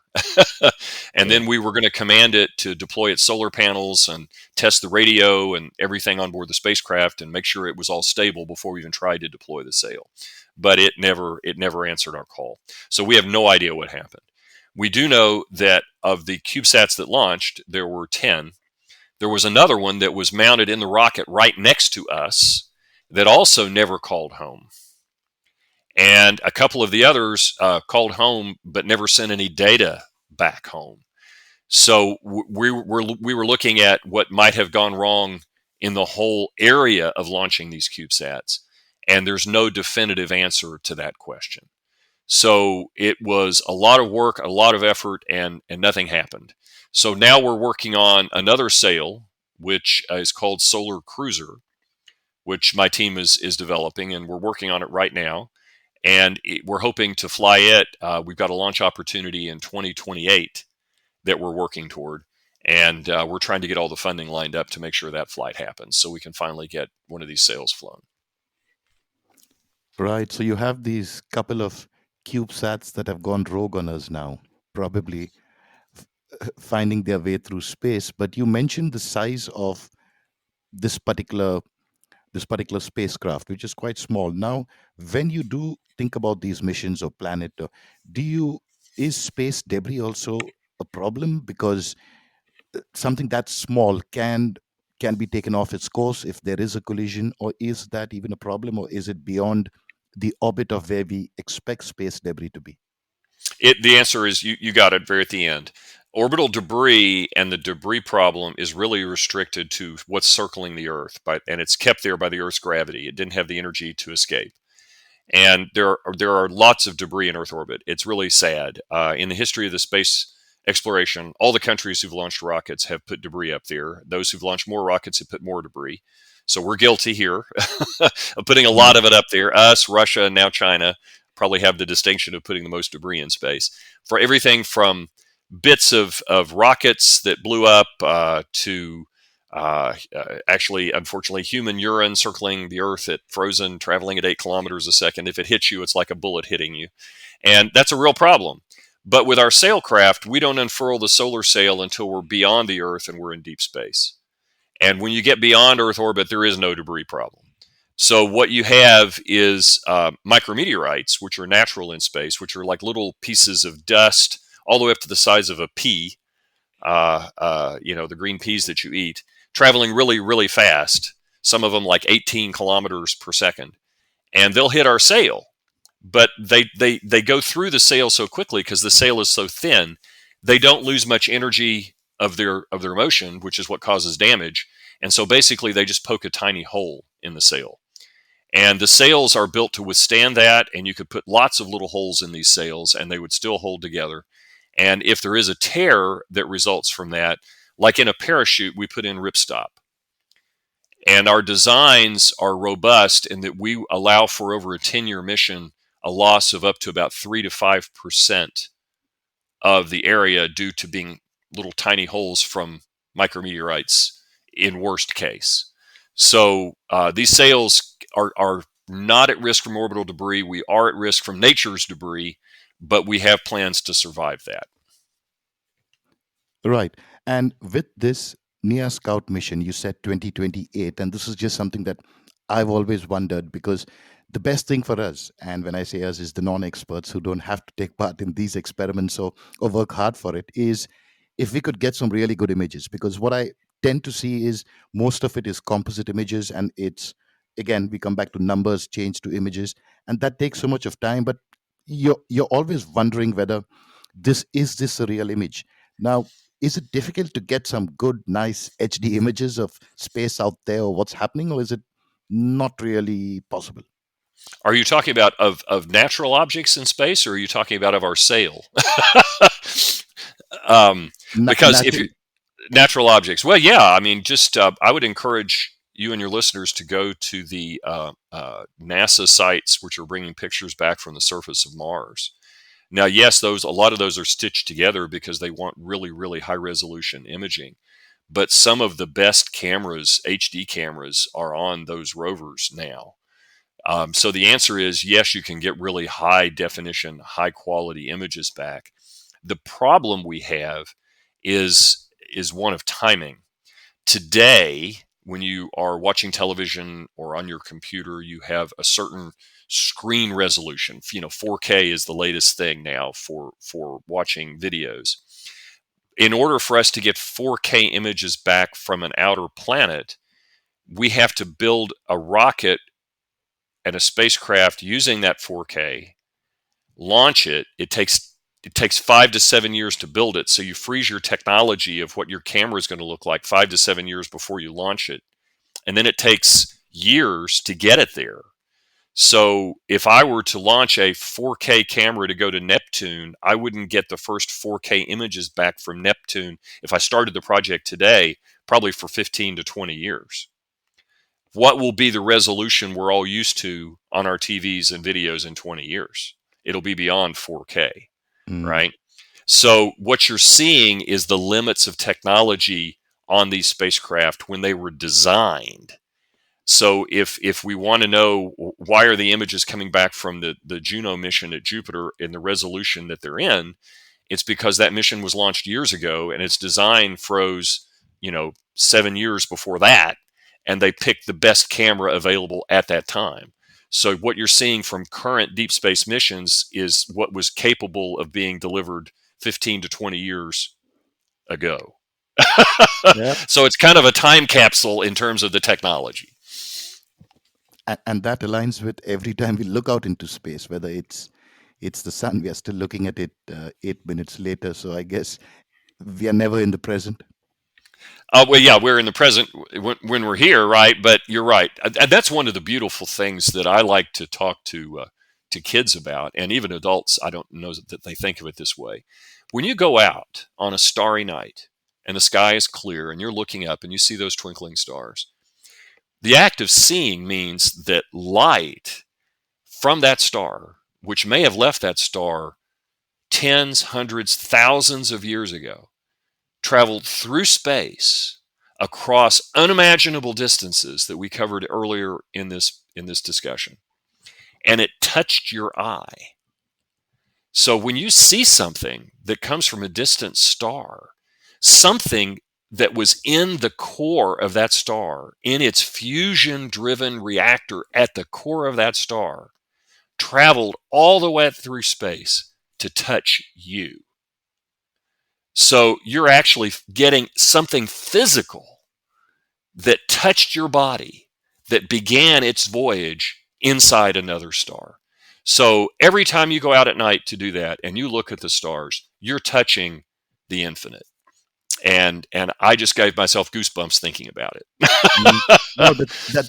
And then we were going to command it to deploy its solar panels and test the radio and everything on board the spacecraft and make sure it was all stable before we even tried to deploy the sail. But it never answered our call. So we have no idea what happened. We do know that of the CubeSats that launched, there were 10. There was another one that was mounted in the rocket right next to us that also never called home. And a couple of the others called home but never sent any data back home. So we were looking at what might have gone wrong in the whole area of launching these CubeSats, and there's no definitive answer to that question. So it was a lot of work, a lot of effort, and nothing happened. So now we're working on another sail, which is called Solar Cruiser, which my team is developing, and we're working on it right now. And we're hoping to fly it. We've got a launch opportunity in 2028 that we're working toward. And we're trying to get all the funding lined up to make sure that flight happens so we can finally get one of these sails flown. Right. So you have these couple of CubeSats that have gone rogue on us now, probably finding their way through space. But you mentioned the size of this particular spacecraft, which is quite small. Now, when you do think about these missions or planet, is space debris also a problem? Because something that small can be taken off its course if there is a collision, or is that even a problem, or is it beyond the orbit of where we expect space debris to be? The answer is you got it very at the end. Orbital debris and the debris problem is really restricted to what's circling the Earth, and it's kept there by the Earth's gravity. It didn't have the energy to escape. And there are lots of debris in Earth orbit. It's really sad. In the history of the space exploration, all the countries who've launched rockets have put debris up there. Those who've launched more rockets have put more debris. So we're guilty here of putting a lot of it up there. Us, Russia, and now China probably have the distinction of putting the most debris in space for everything from bits of rockets that blew up to actually, unfortunately, human urine circling the Earth at frozen, traveling at 8 kilometers a second. If it hits you, it's like a bullet hitting you. And that's a real problem. But with our sailcraft, we don't unfurl the solar sail until we're beyond the Earth and we're in deep space. And when you get beyond Earth orbit, there is no debris problem. So what you have is micrometeorites, which are natural in space, which are like little pieces of dust all the way up to the size of a pea, the green peas that you eat, traveling really, really fast, some of them like 18 kilometers per second. And they'll hit our sail, but they go through the sail so quickly because the sail is so thin, they don't lose much energy of their motion, which is what causes damage. And so basically they just poke a tiny hole in the sail. And the sails are built to withstand that, and you could put lots of little holes in these sails and they would still hold together. And if there is a tear that results from that, like in a parachute, we put in ripstop. And our designs are robust in that we allow for over a 10-year mission a loss of up to about 3 to 5% of the area due to being little tiny holes from micrometeorites in worst case. So these sails are not at risk from orbital debris. We are at risk from nature's debris, but we have plans to survive that. Right. And with this Nia Scout mission, you said 2028, and this is just something that I've always wondered because the best thing for us, and when I say us, is the non-experts who don't have to take part in these experiments or work hard for it, is if we could get some really good images. Because what I tend to see is most of it is composite images, and it's again we come back to numbers change to images, and that takes so much of time. But you're always wondering whether this a real image. Now, is it difficult to get some good, nice HD images of space out there or what's happening, or is it not really possible? Are you talking about of natural objects in space, or are you talking about of our sail? Because if Natural. you natural objects, well, yeah, I mean, just I would encourage you and your listeners to go to the NASA sites, which are bringing pictures back from the surface of Mars. Now, yes, a lot of those are stitched together because they want really, really high resolution imaging. But some of the best cameras, HD cameras, are on those rovers now. So the answer is yes, you can get really high definition, high quality images back. The problem we have is one of timing. Today, when you are watching television or on your computer, you have a certain screen resolution. 4K is the latest thing now for watching videos. In order for us to get 4K images back from an outer planet, we have to build a rocket and a spacecraft using that 4K, launch it. It takes 5 to 7 years to build it. So you freeze your technology of what your camera is going to look like 5 to 7 years before you launch it. And then it takes years to get it there. So if I were to launch a 4K camera to go to Neptune, I wouldn't get the first 4K images back from Neptune if I started the project today, probably for 15 to 20 years. What will be the resolution we're all used to on our TVs and videos in 20 years? It'll be beyond 4K, Mm. right? So what you're seeing is the limits of technology on these spacecraft when they were designed. So if we want to know why are the images coming back from the Juno mission at Jupiter in the resolution that they're in, it's because that mission was launched years ago and its design froze, 7 years before that, and they picked the best camera available at that time. So what you're seeing from current deep space missions is what was capable of being delivered 15 to 20 years ago. Yeah. So it's kind of a time capsule in terms of the technology. And that aligns with every time we look out into space, whether it's the sun, we are still looking at it 8 minutes later. So I guess we are never in the present. Well, yeah, we're in the present when we're here, right? But you're right. And that's one of the beautiful things that I like to talk to kids about, and even adults. I don't know that they think of it this way. When you go out on a starry night and the sky is clear and you're looking up and you see those twinkling stars, The act of seeing means that light from that star, which may have left that star tens, hundreds, thousands of years ago, traveled through space across unimaginable distances that we covered earlier in this discussion, and it touched your eye. So when you see something that comes from a distant star, something that was in the core of that star, in its fusion-driven reactor at the core of that star, traveled all the way through space to touch you. So you're actually getting something physical that touched your body, that began its voyage inside another star. So every time you go out at night to do that and you look at the stars, you're touching the infinite. And I just gave myself goosebumps thinking about it. Mm, no,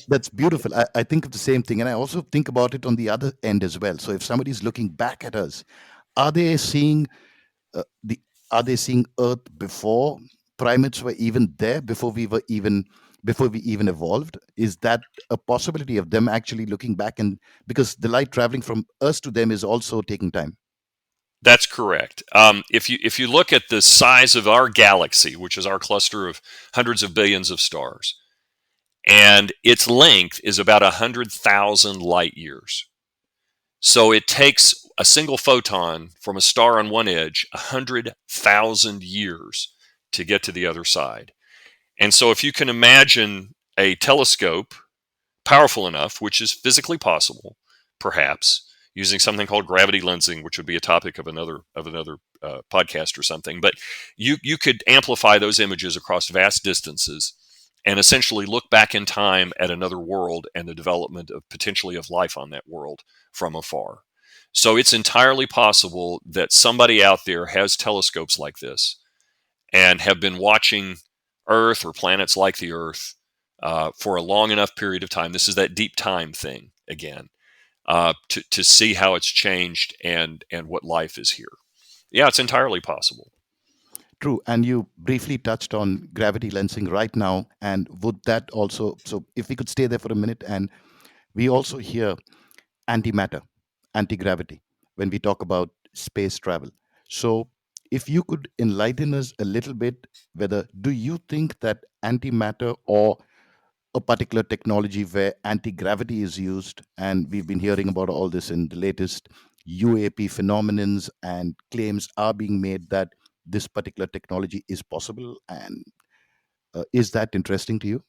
that's beautiful. I think of the same thing, and I also think about it on the other end as well. So if somebody's looking back at us, are they seeing the are they seeing Earth before primates were even there, before we even evolved? Is that a possibility of them actually looking back, and because the light traveling from us to them is also taking time? That's correct. If you look at the size of our galaxy, which is our cluster of hundreds of billions of stars, and its length is about 100,000 light years. So it takes a single photon from a star on one edge 100,000 years to get to the other side. And so if you can imagine a telescope powerful enough, which is physically possible, perhaps using something called gravity lensing, which would be a topic of another podcast or something. But you could amplify those images across vast distances and essentially look back in time at another world and the development of potentially of life on that world from afar. So it's entirely possible that somebody out there has telescopes like this and have been watching Earth or planets like the Earth for a long enough period of time. This is that deep time thing again, to see how it's changed and what life is here. Yeah, it's entirely possible. True, and you briefly touched on gravity lensing right now, and would that also? So, if we could stay there for a minute, and we also hear antimatter, anti-gravity, when we talk about space travel. So, if you could enlighten us a little bit, whether do you think that antimatter or a particular technology where anti-gravity is used, and we've been hearing about all this in the latest UAP phenomenons, and claims are being made that this particular technology is possible, and is that interesting to you?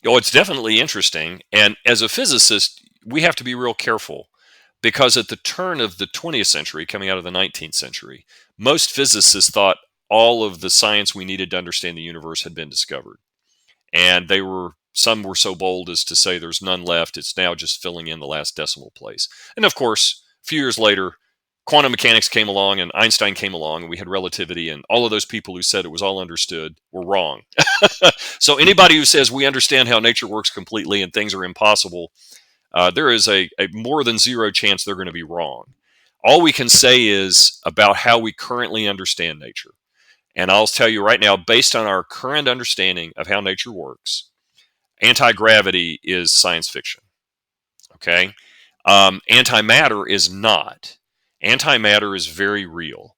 Oh, it's definitely interesting. And as a physicist, we have to be real careful because at the turn of the 20th century, coming out of the 19th century, most physicists thought all of the science we needed to understand the universe had been discovered. And some were so bold as to say there's none left. It's now just filling in the last decimal place. And of course, a few years later, quantum mechanics came along and Einstein came along and we had relativity, and all of those people who said it was all understood were wrong. So anybody who says we understand how nature works completely and things are impossible, there is a more than zero chance they're going to be wrong. All we can say is about how we currently understand nature. And I'll tell you right now, based on our current understanding of how nature works, anti-gravity is science fiction. Okay? Antimatter is not. Antimatter is very real.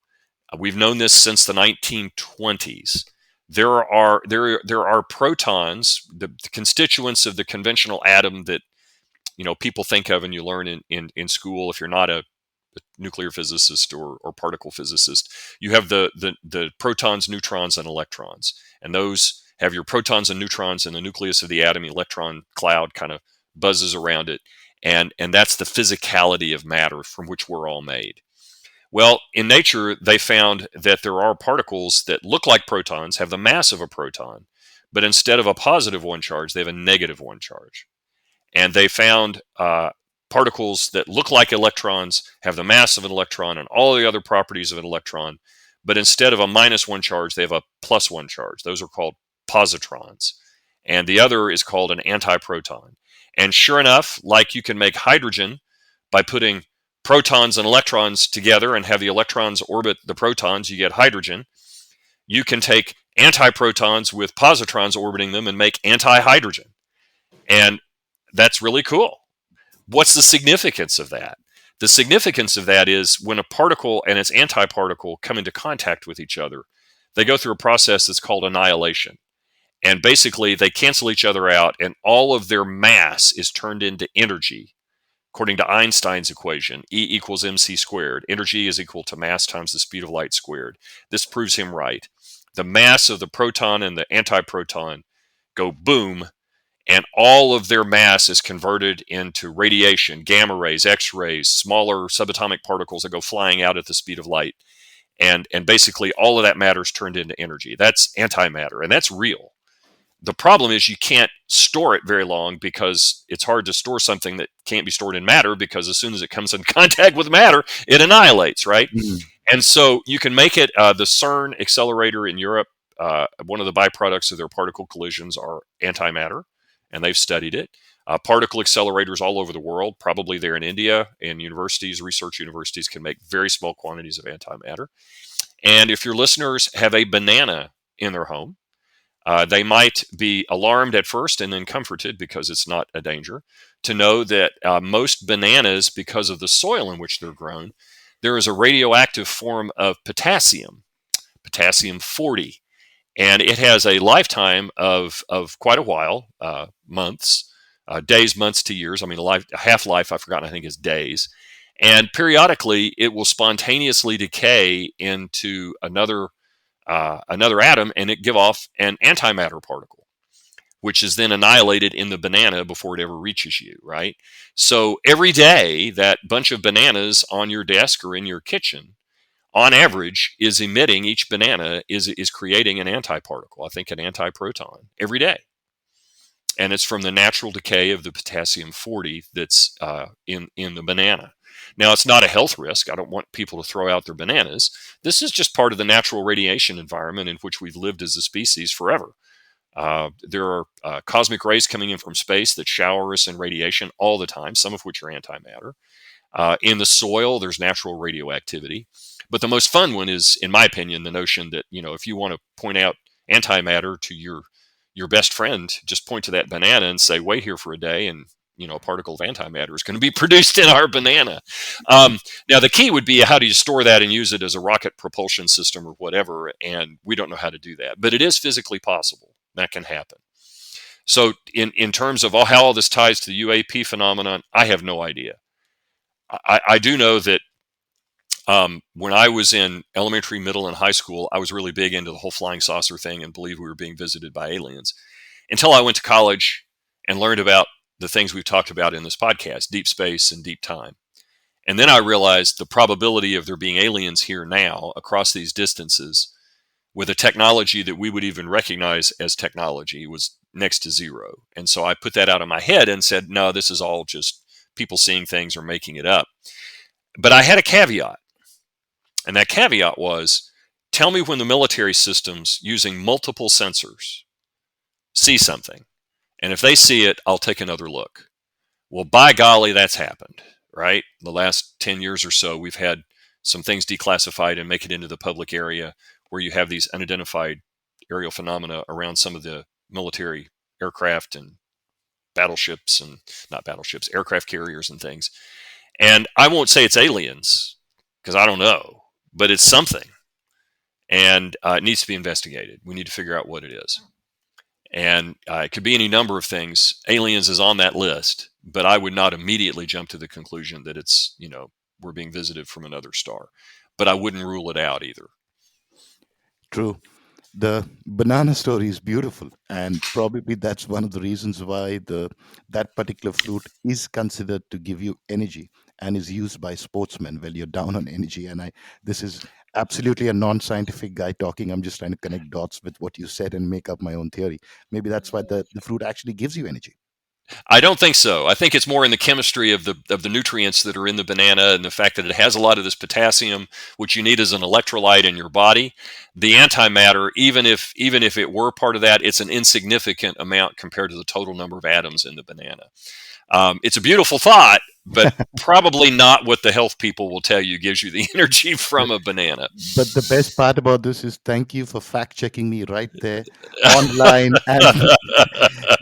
We've known this since the 1920s. There are protons, the constituents of the conventional atom that people think of and you learn in school if you're not a nuclear physicist or particle physicist. You have the protons, neutrons, and electrons, and those have your protons and neutrons in the nucleus of the atom. Electron cloud kind of buzzes around it, and that's the physicality of matter from which we're all made. Well, in nature, they found that there are particles that look like protons, have the mass of a proton, but instead of a positive one charge, they have a negative one charge. And they found particles that look like electrons, have the mass of an electron and all the other properties of an electron, but instead of a minus one charge, they have a plus one charge. Those are called positrons. And the other is called an antiproton. And sure enough, like you can make hydrogen by putting protons and electrons together and have the electrons orbit the protons, you get hydrogen. You can take antiprotons with positrons orbiting them and make antihydrogen. And that's really cool. What's the significance of that? The significance of that is when a particle and its antiparticle come into contact with each other, they go through a process that's called annihilation. And basically, they cancel each other out, and all of their mass is turned into energy. According to Einstein's equation, E equals mc squared. Energy is equal to mass times the speed of light squared. This proves him right. The mass of the proton and the antiproton go boom, and all of their mass is converted into radiation, gamma rays, X-rays, smaller subatomic particles that go flying out at the speed of light. And basically all of that matter is turned into energy. That's antimatter, and that's real. The problem is you can't store it very long because it's hard to store something that can't be stored in matter, because as soon as it comes in contact with matter, it annihilates, right? Mhm. And so you can make it, the CERN accelerator in Europe, one of the byproducts of their particle collisions are antimatter, and they've studied it. Particle accelerators all over the world, probably there in India, and universities, research universities can make very small quantities of antimatter. And if your listeners have a banana in their home, they might be alarmed at first and then comforted, because it's not a danger, to know that most bananas, because of the soil in which they're grown, there is a radioactive form of potassium 40, and it has a lifetime of quite a while, months, days, months to years. I mean, a half-life, I've forgotten, I think is days. And periodically, it will spontaneously decay into another atom, and it give off an antimatter particle, which is then annihilated in the banana before it ever reaches you, right? So every day, that bunch of bananas on your desk or in your kitchen, on average, is emitting, each banana is creating an antiparticle, I think an antiproton, every day. And it's from the natural decay of the potassium 40 that's in the banana. Now, it's not a health risk. I don't want people to throw out their bananas. This is just part of the natural radiation environment in which we've lived as a species forever. There are cosmic rays coming in from space that shower us in radiation all the time, some of which are antimatter. In the soil, there's natural radioactivity. But the most fun one is, in my opinion, the notion that, if you want to point out antimatter to your best friend, just point to that banana and say, wait here for a day, and a particle of antimatter is going to be produced in our banana. Now, the key would be, how do you store that and use it as a rocket propulsion system or whatever? And we don't know how to do that, but it is physically possible. That can happen. So in terms of how all this ties to the UAP phenomenon, I have no idea. I do know that when I was in elementary, middle, and high school, I was really big into the whole flying saucer thing and believed we were being visited by aliens, until I went to college and learned about the things we've talked about in this podcast, deep space and deep time. And then I realized the probability of there being aliens here now across these distances with a technology that we would even recognize as technology was next to zero. And so I put that out of my head and said, no, this is all just people seeing things or making it up. But I had a caveat. And that caveat was, tell me when the military systems using multiple sensors see something. And if they see it, I'll take another look. Well, by golly, that's happened, right? The last 10 years or so, we've had some things declassified and make it into the public area, where you have these unidentified aerial phenomena around some of the military aircraft and battleships, and not battleships, aircraft carriers and things. And I won't say it's aliens, because I don't know, but it's something. And it needs to be investigated. We need to figure out what it is. And it could be any number of things. Aliens is on that list, but I would not immediately jump to the conclusion that it's, we're being visited from another star. But I wouldn't rule it out either. True. The banana story is beautiful, and probably that's one of the reasons why that particular fruit is considered to give you energy and is used by sportsmen when you're down on energy. And this is absolutely a non-scientific guy talking. I'm just trying to connect dots with what you said and make up my own theory. Maybe that's why the fruit actually gives you energy. I don't think so. I think it's more in the chemistry of the nutrients that are in the banana, and the fact that it has a lot of this potassium, which you need as an electrolyte in your body. The antimatter, even if it were part of that, it's an insignificant amount compared to the total number of atoms in the banana. It's a beautiful thought, but probably not what the health people will tell you gives you the energy from a banana. But the best part about this is thank you for fact checking me right there online, and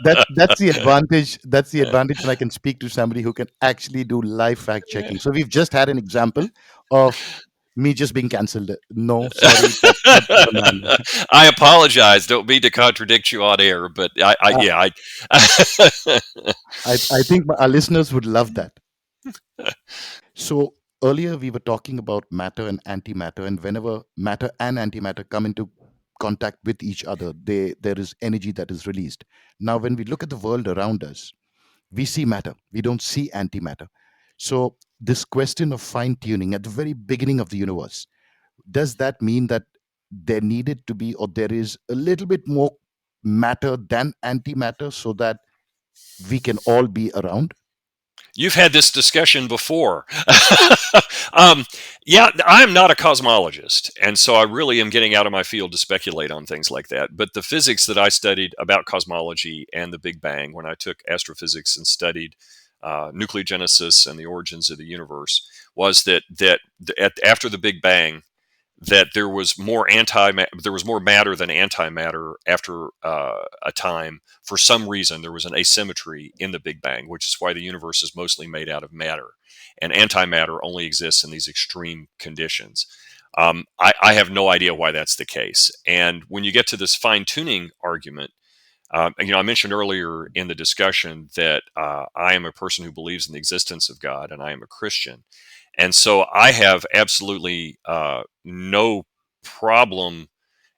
that's the advantage. That's the advantage when I can speak to somebody who can actually do live fact checking. So we've just had an example of me just being cancelled. No, sorry, that's not the banana. I apologize. Don't mean to contradict you on air, but Uh, yeah, I think our listeners would love that. So earlier we were talking about matter and antimatter, and whenever matter and antimatter come into contact with each other, there is energy that is released. Now, when we look at the world around us, we see matter, we don't see antimatter. So this question of fine tuning at the very beginning of the universe, does that mean that there needed to be, or there is a little bit more matter than antimatter so that we can all be around? you've had this discussion before. um, yeah, I am not a cosmologist, and so I really am getting out of my field to speculate on things like that. But the physics that I studied about cosmology and the Big Bang, when I took astrophysics and studied nucleogenesis and the origins of the universe, was after the Big Bang, that there was more matter than antimatter after a time. For some reason, there was an asymmetry in the Big Bang, which is why the universe is mostly made out of matter, and antimatter only exists in these extreme conditions. I have no idea why that's the case. And when you get to this fine tuning argument, I mentioned earlier in the discussion that I am a person who believes in the existence of God, and I am a Christian. And so I have absolutely no problem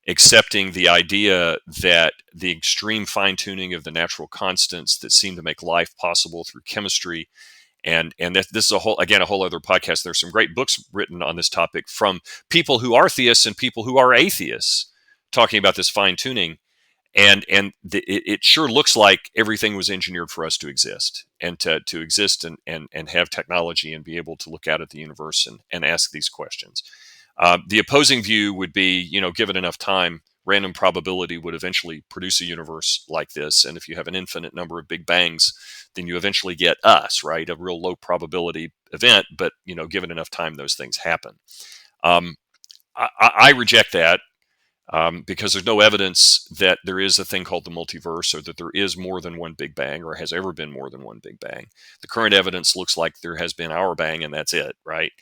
accepting the idea that the extreme fine tuning of the natural constants that seem to make life possible through chemistry, and this is a whole other podcast. There's some great books written on this topic from people who are theists and people who are atheists talking about this fine tuning. It sure looks like everything was engineered for us to exist, and to exist, and have technology and be able to look out at the universe and ask these questions. The opposing view would be, given enough time, random probability would eventually produce a universe like this. And if you have an infinite number of big bangs, then you eventually get us, right? A real low probability event, but given enough time, those things happen. Um, I reject that, because there's no evidence that there is a thing called the multiverse, or that there is more than one Big Bang, or has ever been more than one Big Bang. The current evidence looks like there has been our bang, and that's it, right?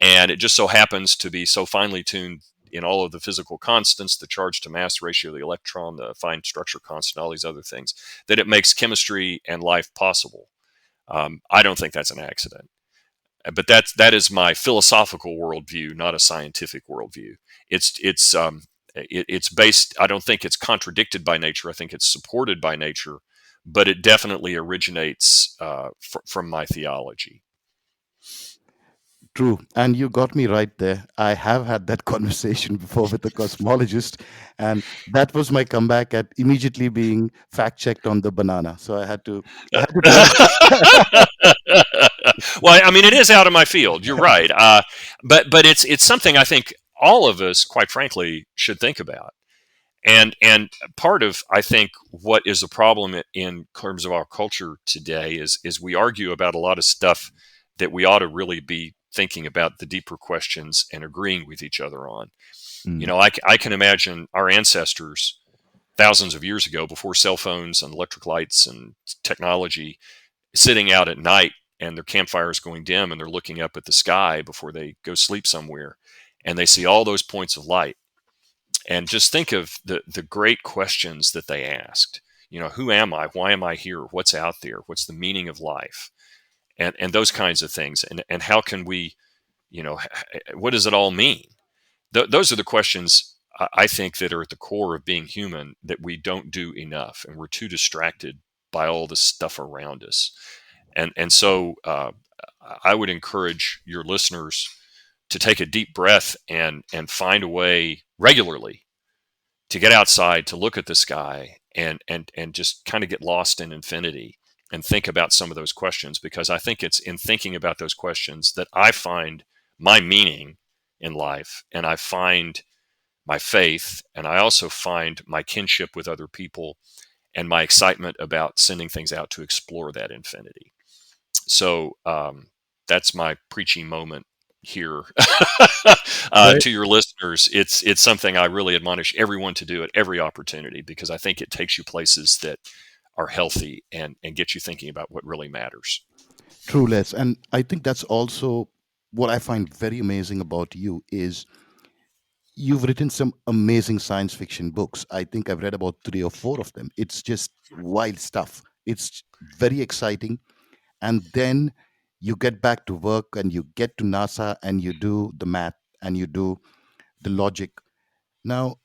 And it just so happens to be so finely tuned in all of the physical constants, the charge to mass ratio, the electron, the fine structure constant, all these other things, that it makes chemistry and life possible. I don't think that's an accident. But that is my philosophical worldview, not a scientific worldview. It's based. I don't think it's contradicted by nature. I think it's supported by nature, but it definitely originates from my theology. True. And you got me right there. I have had that conversation before with a cosmologist, and that was my comeback at immediately being fact checked on the banana. So I had to tell him. Well, I mean, it is out of my field. You're right, but it's something I think all of us, quite frankly, should think about. And part of, I think, what is a problem in terms of our culture today is we argue about a lot of stuff that we ought to really be thinking about the deeper questions and agreeing with each other on. Mm, I can imagine our ancestors thousands of years ago, before cell phones and electric lights and technology, sitting out at night, and their campfires going dim, and they're looking up at the sky before they go sleep somewhere, and they see all those points of light. And just think of the great questions that they asked. Who am I? Why am I here? What's out there? What's the meaning of life? And those kinds of things. And how can we, what does it all mean? Those are the questions, I think, that are at the core of being human, that we don't do enough, and we're too distracted by all the stuff around us. And so I would encourage your listeners to take a deep breath and find a way regularly to get outside, to look at the sky, and just kind of get lost in infinity and think about some of those questions, because I think it's in thinking about those questions that I find my meaning in life, and I find my faith, and I also find my kinship with other people, and my excitement about sending things out to explore that infinity. So that's my preaching moment here Right. to your listeners. It's something I really admonish everyone to do at every opportunity, because I think it takes you places that are healthy and get you thinking about what really matters. True, Les. And I think that's also what I find very amazing about you is you've written some amazing science fiction books. I think I've read about 3 or 4 of them. It's just wild stuff. It's very exciting. And then you get back to work and you get to NASA and you do the math and you do the logic. Now,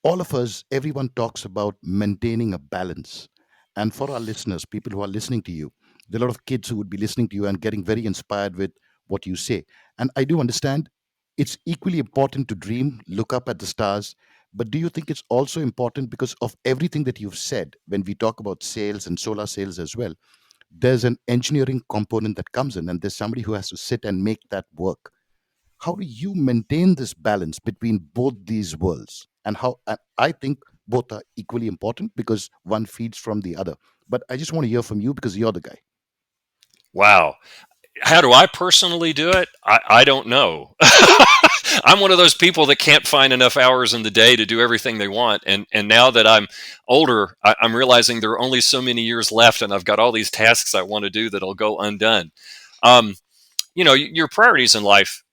all of us, everyone talks about maintaining a balance. And for our listeners, people who are listening to you, there are a lot of kids who would be listening to you and getting very inspired with what you say. And I do understand it's equally important to dream, look up at the stars. But do you think it's also important because of everything that you've said when we talk about sails and solar sails as well? There's an engineering component that comes in, and there's somebody who has to sit and make that work. How do you maintain this balance between both these worlds? And how and I think both are equally important because one feeds from the other. But I just want to hear from you because you're the guy. Wow. How do I personally do it? I don't know. I'm one of those people that can't find enough hours in the day to do everything they want. And now that I'm older, I'm realizing there are only so many years left, and I've got all these tasks I want to do that'll go undone. Um, your priorities in life,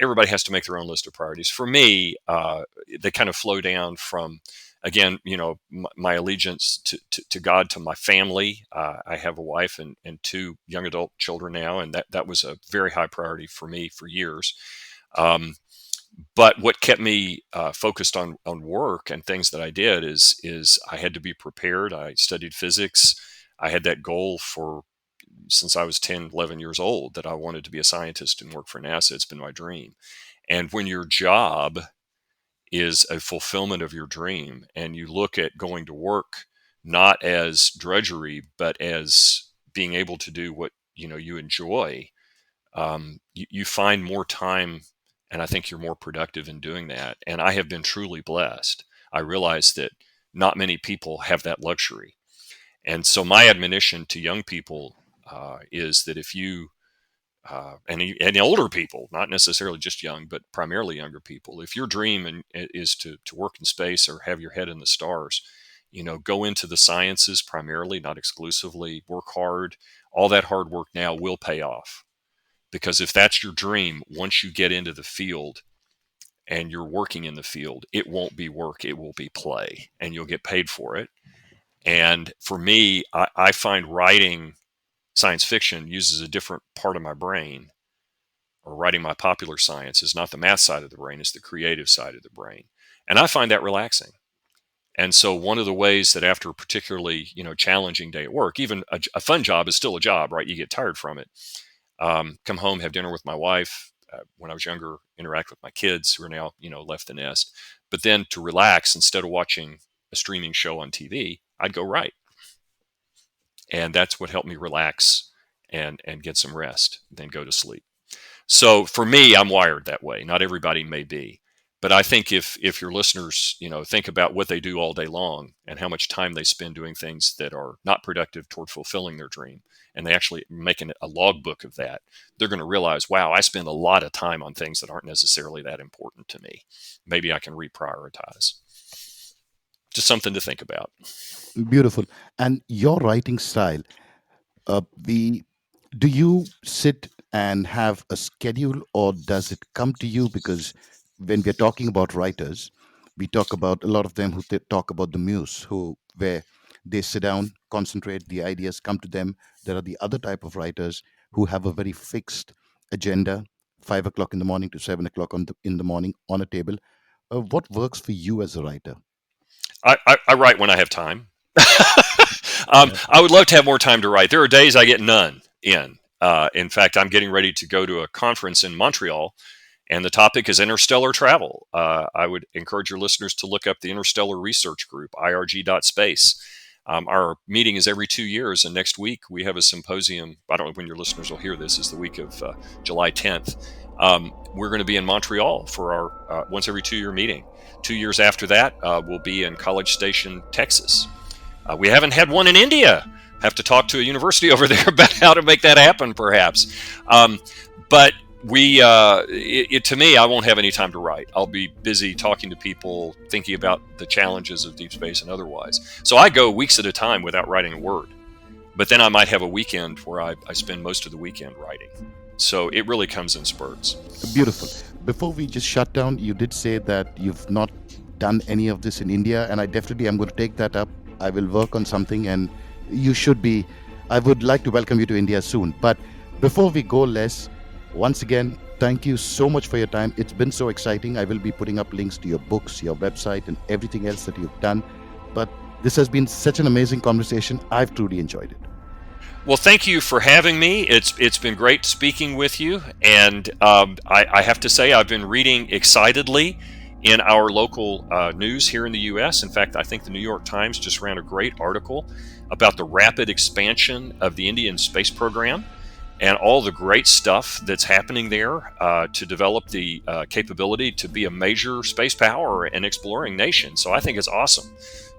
everybody has to make their own list of priorities. For me, they kind of flow down from, again, my allegiance to God, to my family. I have a wife and 2 young adult children now, and that was a very high priority for me for years. Um, but what kept me focused on work and things that I did is I had to be prepared. I studied physics. I had that goal for since I was 10, 11 years old, that I wanted to be a scientist and work for NASA. It's been my dream. And when your job is a fulfillment of your dream, and you look at going to work not as drudgery, but as being able to do what you enjoy, you find more time, and I think you're more productive in doing that. And I have been truly blessed. I realize that not many people have that luxury. And so my admonition to young people is that if you and older people, not necessarily just young, but primarily younger people, if your dream is to work in space or have your head in the stars, go into the sciences primarily, not exclusively. Work hard. All that hard work now will pay off, because if that's your dream, once you get into the field and you're working in the field, it won't be work, it will be play, and you'll get paid for it. And for me, I find writing science fiction uses a different part of my brain, or writing my popular science is not the math side of the brain, it's the creative side of the brain. And I find that relaxing. And so one of the ways that after a particularly, challenging day at work, even a fun job is still a job, right? You get tired from it. Come home, have dinner with my wife. When I was younger, interact with my kids who are now, left the nest. But then to relax, instead of watching a streaming show on TV, I'd go write. And that's what helped me relax and get some rest, then go to sleep. So for me, I'm wired that way. Not everybody may be. But I think if your listeners, think about what they do all day long and how much time they spend doing things that are not productive toward fulfilling their dream, and they actually make a logbook of that, they're going to realize, wow, I spend a lot of time on things that aren't necessarily that important to me. Maybe I can reprioritize. Just something to think about. Beautiful. And your writing style, the do you sit and have a schedule or does it come to you? Because when we're talking about writers, we talk about a lot of them who talk about the muse, who where they sit down, concentrate, the ideas come to them. There are the other type of writers who have a very fixed agenda, 5 o'clock in the morning to 7 o'clock in the morning on a table. What works for you as a writer? I write when I have time. Yeah. I would love to have more time to write. There are days I get none in. In fact, I'm getting ready to go to a conference in Montreal, and the topic is interstellar travel. I would encourage your listeners to look up the Interstellar Research Group, irg.space. Our meeting is every 2 years, and next week we have a symposium. I don't know when your listeners will hear this. Is the week of July 10th. We're going to be in Montreal for our once every 2 year meeting. 2 years after that, we'll be in College Station, Texas. We haven't had one in India. Have to talk to a university over there about how to make that happen, perhaps. but to me, I won't have any time to write. I'll be busy talking to people, thinking about the challenges of deep space and otherwise. So I go weeks at a time without writing a word. But then I might have a weekend where I spend most of the weekend writing. So it really comes in spurts. Beautiful. Before we just shut down, you did say that you've not done any of this in India, and I definitely am going to take that up. I will work on something, and I would like to welcome you to India soon. But before we go, Les, once again, thank you so much for your time. It's been so exciting. I will be putting up links to your books, your website, and everything else that you've done. But this has been such an amazing conversation. I've truly enjoyed it. Well, thank you for having me. It's been great speaking with you. And I have to say, I've been reading excitedly in our local news here in the U.S. In fact, I think the New York Times just ran a great article about the rapid expansion of the Indian space program and all the great stuff that's happening there to develop the capability to be a major space power and exploring nation. So I think it's awesome.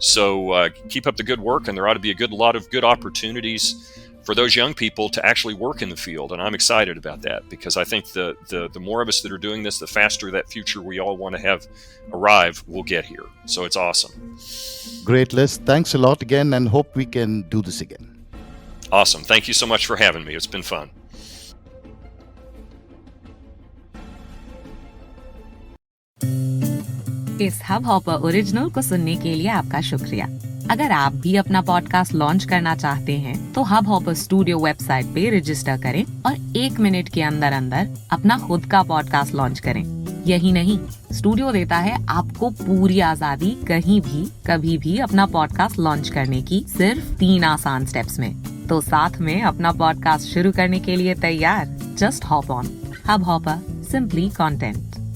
So keep up the good work, and there ought to be a lot of good opportunities for those young people to actually work in the field. And I'm excited about that, because I think the more of us that are doing this, the faster that future we all want to have arrive will get here. So it's awesome. Great, Les. Thanks a lot again, and hope we can do this again. Awesome. Thank you so much for having me. It's been fun. इस hub hopper original को सुनने के लिए आपका शुक्रिया। अगर आप भी अपना पॉडकास्ट लॉन्च करना चाहते हैं, तो हब हॉपर स्टूडियो वेबसाइट पे रजिस्टर करें और 1 मिनट के अंदर अंदर अपना खुद का पॉडकास्ट लॉन्च करें। यही नहीं, स्टूडियो देता है आपको पूरी आजादी कहीं भी कभी भी अपना पॉडकास्ट लॉन्च करने की, सिर्फ 3 आसान स्टेप्स में। तो साथ में अपना पॉडकास्ट शुरू करने के लिए तैयार? Just hop on hub hopper, simply content.